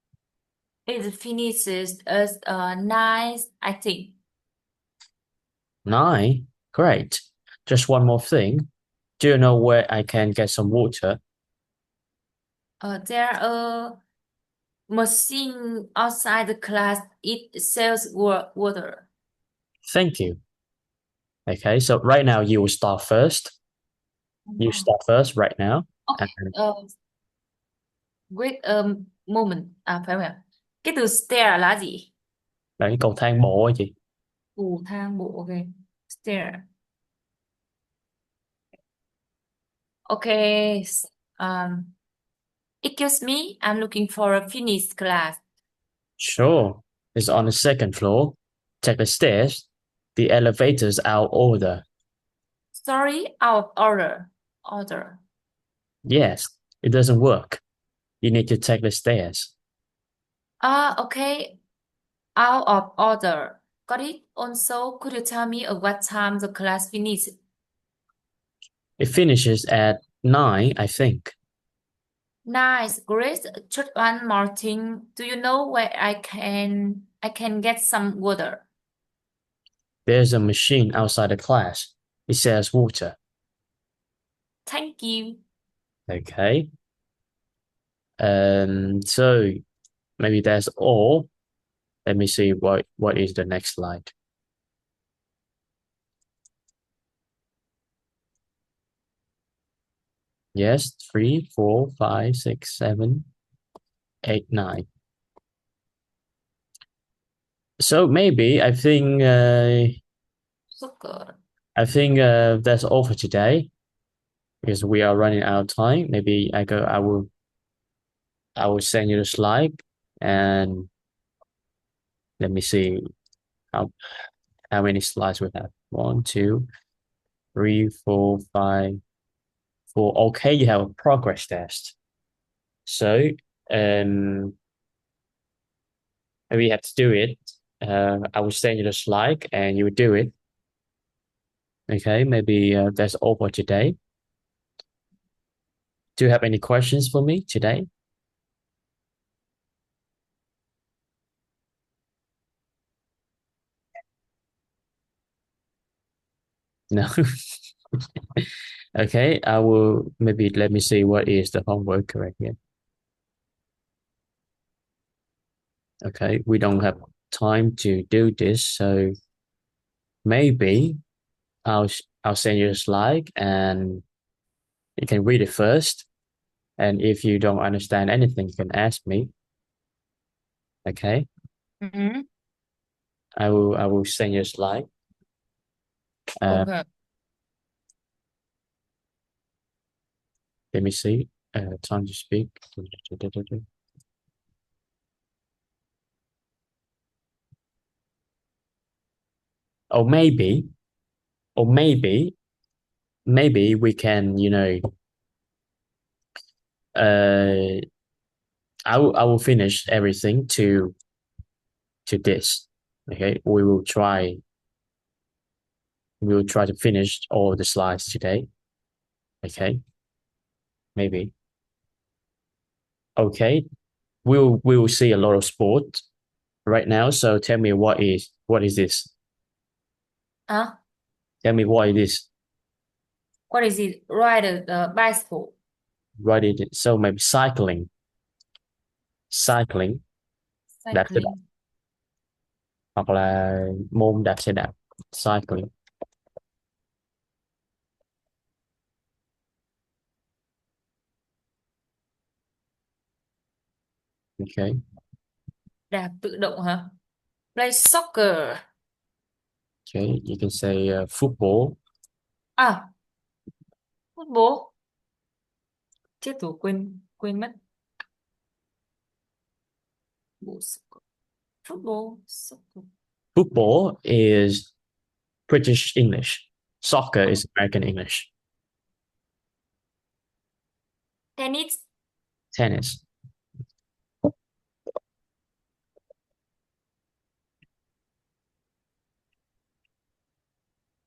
It finishes at 9, I think. 9. Great. Just one more thing. Do you know where I can get some water? There are machine outside the class. It sells water. Thank you. Okay, so right now you will start first. You start first right now. Okay. And Wait a moment. À phải không ạ? Cái từ stair là gì? là cái cầu thang bộ hả chị? Cầu thang bộ. Ok. Stair. Okay. Excuse me. I'm looking for a Finnish class. Sure. It's on the second floor. Take the stairs. The elevator's out of order. Sorry, out of order. Order. Yes, it doesn't work. You need to take the stairs. Okay. Out of order. Got it. Also, could you tell me at what time the class finishes? It finishes at 9, I think. Nice, great. Just one more thing. Do you know where I can get some water? There's a machine outside the class. It sells water. Thank you. Okay. So maybe that's all. Let me see what is the next slide. Yes, 3, 4, 5, 6, 7, 8, 9. So maybe I think So good. that's all for today because we are running out of time. Maybe I will send you the slide and let me see how many slides we have. 1, 2, 3, 4, 5, 4. Okay, you have a progress test. So maybe you have to do it. I will send you the slide and you will do it. Okay, maybe that's all for today. Do you have any questions for me today? No. Okay, I will maybe let me see what is the homework correct here. Okay, we don't have time to do this, so maybe I'll send you a slide and you can read it first. And if you don't understand anything, you can ask me. Okay, Mhm. I will send you a slide. Okay. Let me see. Time to speak. Or maybe we can, uh, I will finish everything to this. Okay, we will try to finish all the slides today. Okay, maybe. Okay, we will see a lot of sport right now. So tell me what is this? Huh? Tell me what it is. What is it? Ride the bicycle. What is it? So maybe cycling, đạp xe đạp Cycling. hoặc là môn đạp xe đạp, cycling. Okay. Đạp tự động hả? Play soccer. Okay, you can say football. À, football. Chết rồi, quên mất. Bộ soccer. Football, soccer. Football is British English. Soccer is American English. Tennis. Tennis.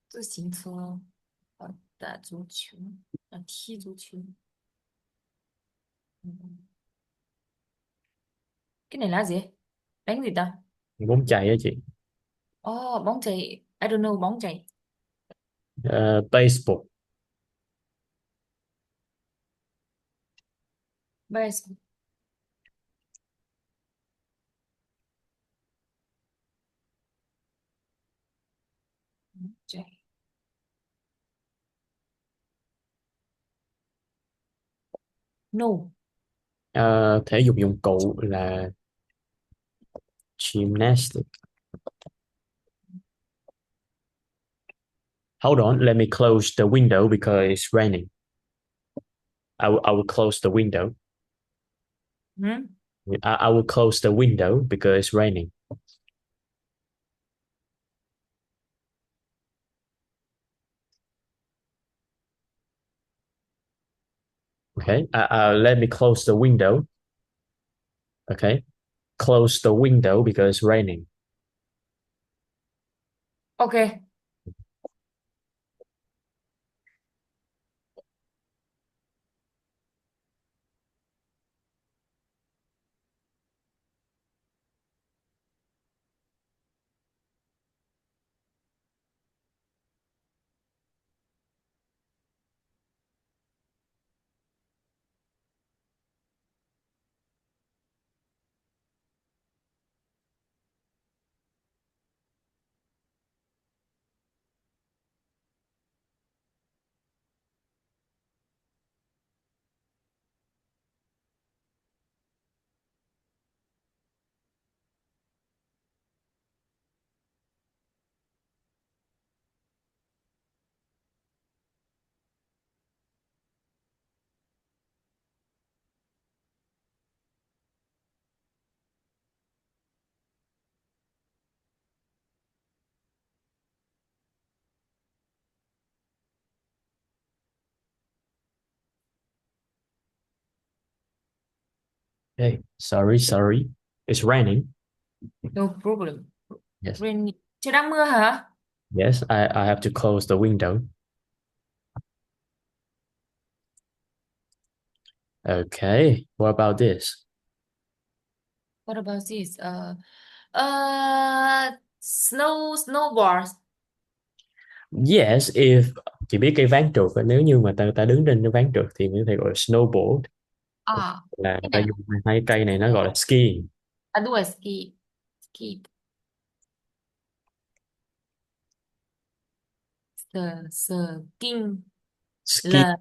自行车，打足球，踢足球。Cái này là gì? Đánh gì ta? Bóng chày á chị. Bóng chày. I don't know bóng chày. Baseball. Baseball. Bóng chày. No. Thể dục dụng cụ là gymnastic. Hold on, let me close the window because it's raining. I will close the window. Hmm? I will close the window because it's raining. Okay, let me close the window. Okay, close the window because it's raining. Ok. Okay, sorry. It's raining. No problem. Yes, Rainy. Trời đang mưa hả? yes. I have to close the window. Okay, what about this? What about this? Snowboard. Yes, if chị biết cây ván trượt á, nếu như mà ta đứng trên cái ván trượt thì mình có thể gọi là snowboard. Là người Cái ta này dùng hai cây này nó gọi là skiing. đúng rồi, ski. Ski. Skiing Ski, là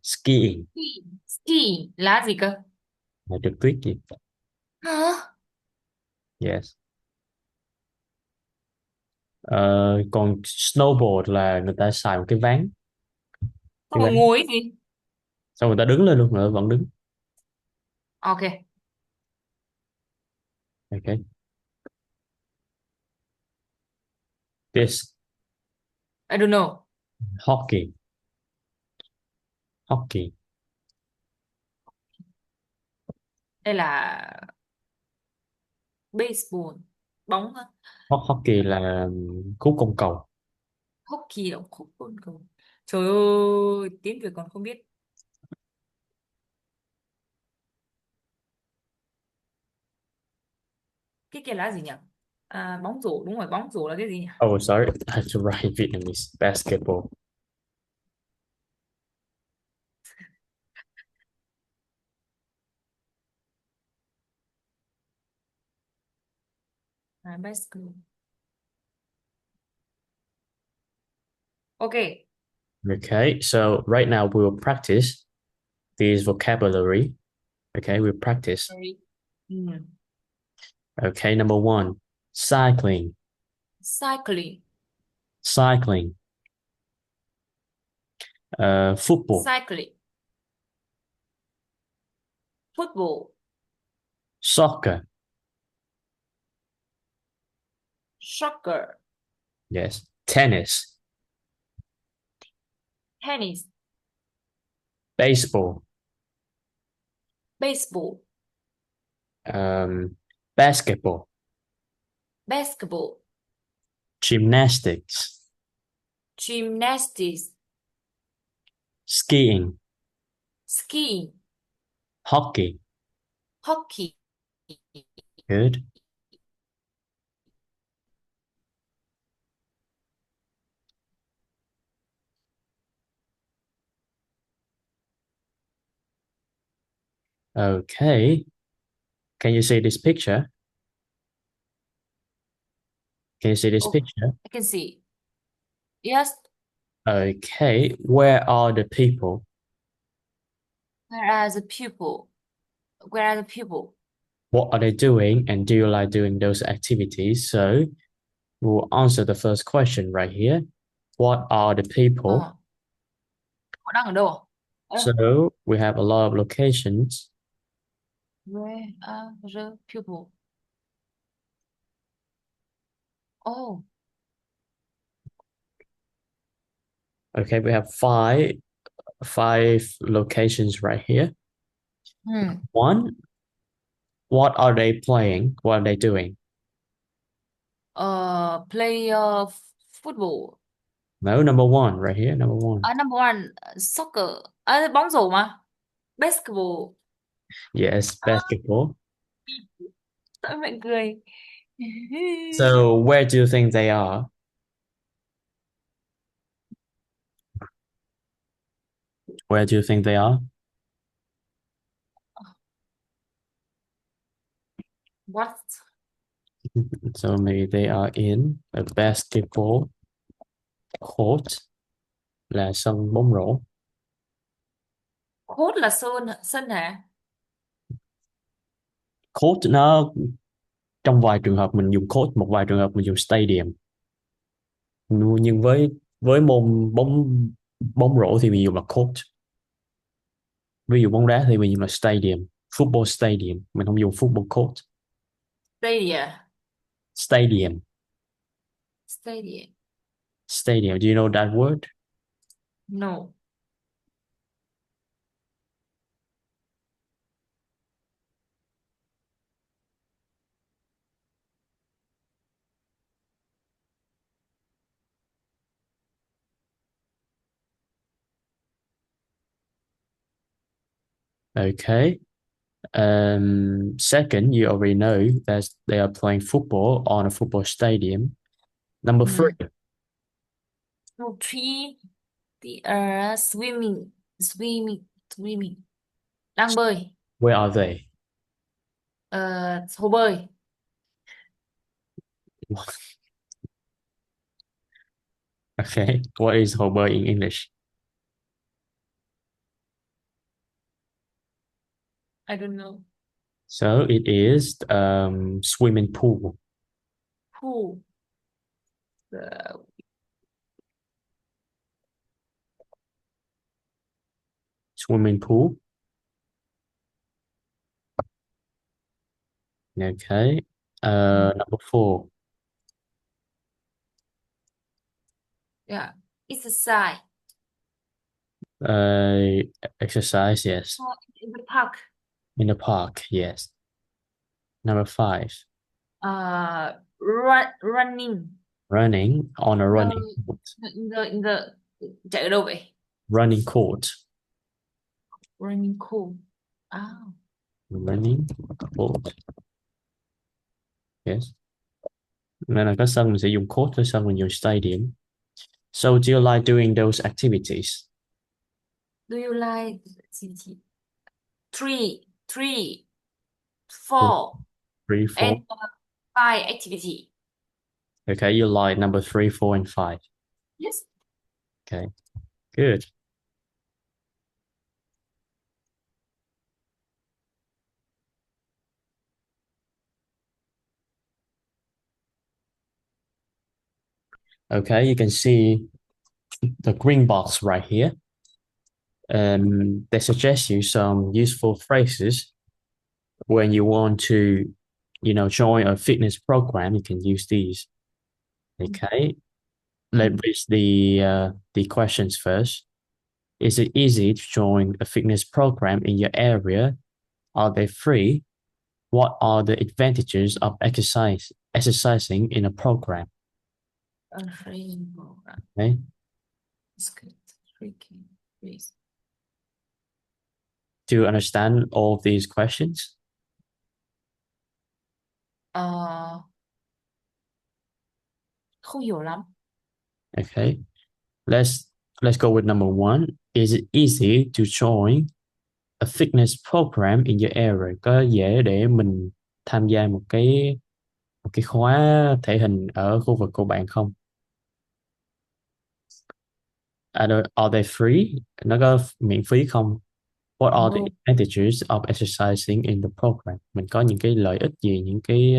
skiing ski là gì cơ? là trượt tuyết gì? Hả? Yes. Ờ, còn snowboard là người ta xài một cái ván, Sao cái mà ván ngồi gì? xong người ta đứng lên luôn, nữa vẫn đứng. Ok. Okay. This I don't know. hockey. Hockey. Đây là baseball. Bóng hả? Hockey là khúc côn cầu. Hockey là khúc côn cầu. Trời ơi, tiếng Việt còn không biết. Cái kia là gì nhỉ? Bóng rổ, đúng rồi, bóng rổ là cái gì nhỉ? Oh, sorry, I have to write Vietnamese. Basketball. Basketball. Ok. Okay, so right now we will practice this vocabulary. Okay, we'll practice. Sorry. Okay, number one, cycling. Cycling. Cycling. Football. Cycling. Football. Soccer. Soccer. Yes. Tennis. Tennis. Baseball. Baseball. Basketball. Basketball. Gymnastics. Gymnastics. Skiing. Skiing. Hockey. Hockey. Good. Okay. Can you see this picture? Can you see this Oh, picture? I can see. Yes. Okay. Where are the people? Where are the people? Where are the people? What are they doing? And do you like doing those activities? So we'll answer the first question right here. What are the people? Họ đang ở đâu? So we have a lot of locations. Where are the people? Oh, Okay, we have five locations right here. One, what are they playing? What are they doing? Play football. No, number one right here, number one. Number one, soccer. Bóng rổ mà. Basketball. Yes, basketball. Sao em lại cười? So where do you think they are? Where do you think they are? What? So maybe they are in a basketball court, là sân bóng rổ. Court là sân hả? Court nó trong vài trường hợp mình dùng court, một vài trường hợp mình dùng stadium. Nhưng với môn bóng rổ thì mình dùng là court. Ví dụ bóng đá thì mình dùng là stadium, football stadium, mình không dùng football court. Stadium. Stadium. Stadium. Stadium. Do you know that word? No. Okay. Second, you already know that they are playing football on a football stadium. Number three. Number three, they are swimming. Đang bơi. Where are they? Hồ bơi. Okay. What is hồ bơi in English? I don't know. So it is swimming pool. Pool. Swimming pool. Okay. Number four. Yeah. Exercise. Exercise, yes. In the park. In the park, yes. Number five. Running. Running on a running court. In the chạy ở đâu vậy? Running court. Running court. Running court. Yes. Nên là có sân mình sẽ dùng court, có sân mình dùng stadium. So do you like doing those activities? Do you like activity? Three, four, 3, 4. and 5 activity. Okay, you like number 3, 4, and 5. Yes. Okay, good. Okay, you can see the green box right here. They suggest you some useful phrases when you want to, join a fitness program, you can use these. Okay, let's read the questions first. Is it easy to join a fitness program in your area? Are they free? What are the advantages of exercising in a program? Free program. Okay. It's good. Freaking please. Do you understand all of these questions? Không hiểu lắm. Okay. Let's go with number one. Is it easy to join a fitness program in your area? Có dễ để mình tham gia một cái khóa thể hình ở khu vực của bạn không? Are they free? Nó có miễn phí không? What are the No. advantages of exercising in the program? Mình có những cái lợi ích gì, những cái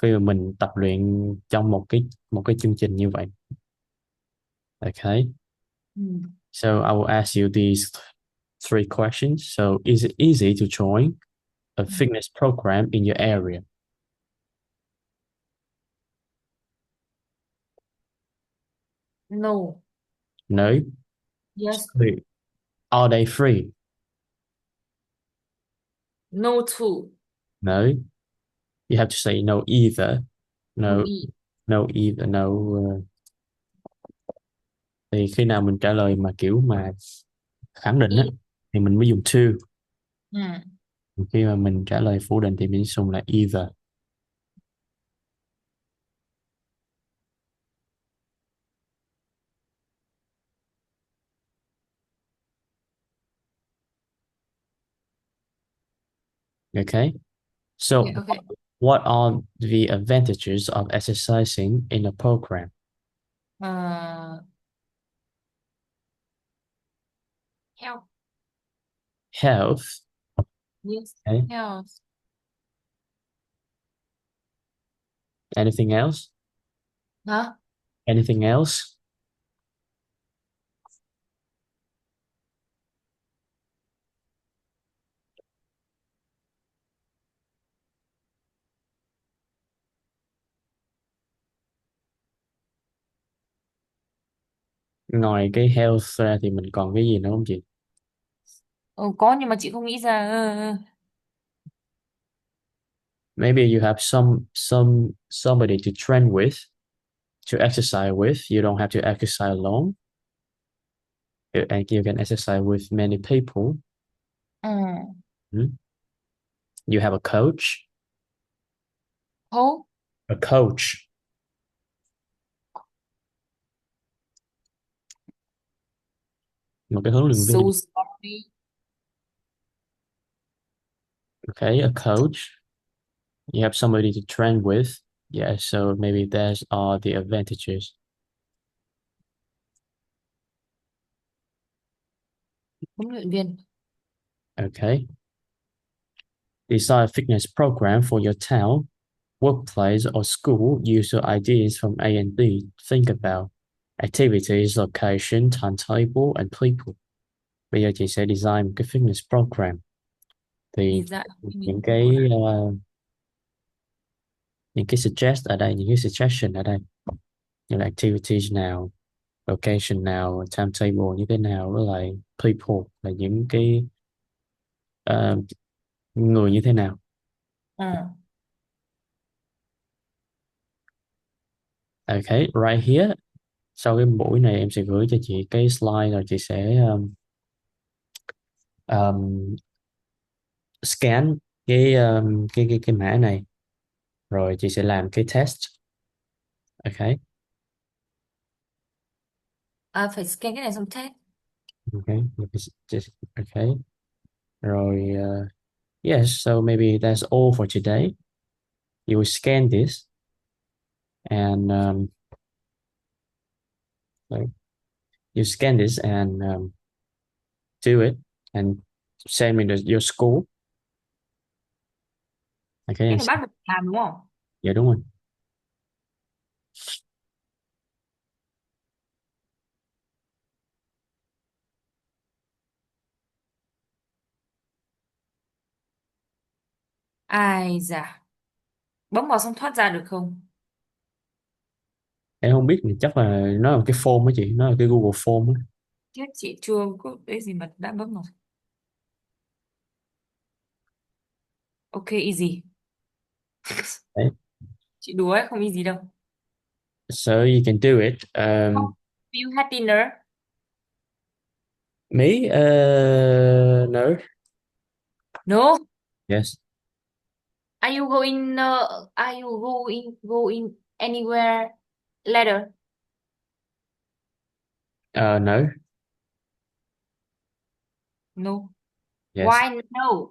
khi mà mình tập luyện trong một cái chương trình như vậy? Okay. So I will ask you these three questions. So is it easy to join a fitness program in your area? No. No. Yes. Are they free? No too. No. You have to say no either. No, E. no either. No. Thì khi nào mình trả lời mà kiểu mà khẳng định á, thì mình mới dùng to. Khi mà mình trả lời phủ định thì mình dùng là either. Okay. So Okay. what are the advantages of exercising in a program? Health. Health. Yes. Okay. Health. Anything else? Hả? Anything else? Ngoài cái health ra thì mình còn cái gì nữa không chị? Có nhưng mà chị không nghĩ ra. Maybe you have somebody to train with, to exercise with. You don't have to exercise alone. And you can exercise with many people. You have a coach. Who? A coach. Một cái huấn luyện viên. So sorry. Okay, a coach. You have somebody to train with. Yeah, so maybe those are the advantages. Huấn luyện viên. Okay. Design a fitness program for your town, workplace, or school. Use your ideas from A and B. Think about activities, location, timetable, and people. Bây giờ chị sẽ design một cái fitness program. Thì những cái suggest ở đây, những cái suggestion ở đây, như là activities nào, location nào, timetable như thế nào, với lại people là những cái người như thế nào. Okay, right here. Sau cái buổi này em sẽ gửi cho chị cái slide, rồi chị sẽ scan cái mã này, rồi chị sẽ làm cái test. Okay. Phải scan cái này xong test. Okay. Okay. Rồi yes, so maybe that's all for today. You will scan this and you scan this and do it and send me your school. Okay. Cái này bắt buộc làm đúng không? Dạ đúng rồi. Ai da. Bấm vào xong thoát ra được không? Em không biết, chắc là nó là cái form á chị, nó là cái Google Form á. Chứ chị chưa có cái gì mà đã bấm vào. Ok, easy. Đấy. Chị đùa ấy, không easy đâu. So you can do it. Oh, you had dinner? Me? No. No. Yes. Are you going anywhere later? No. No. Yes. Why no?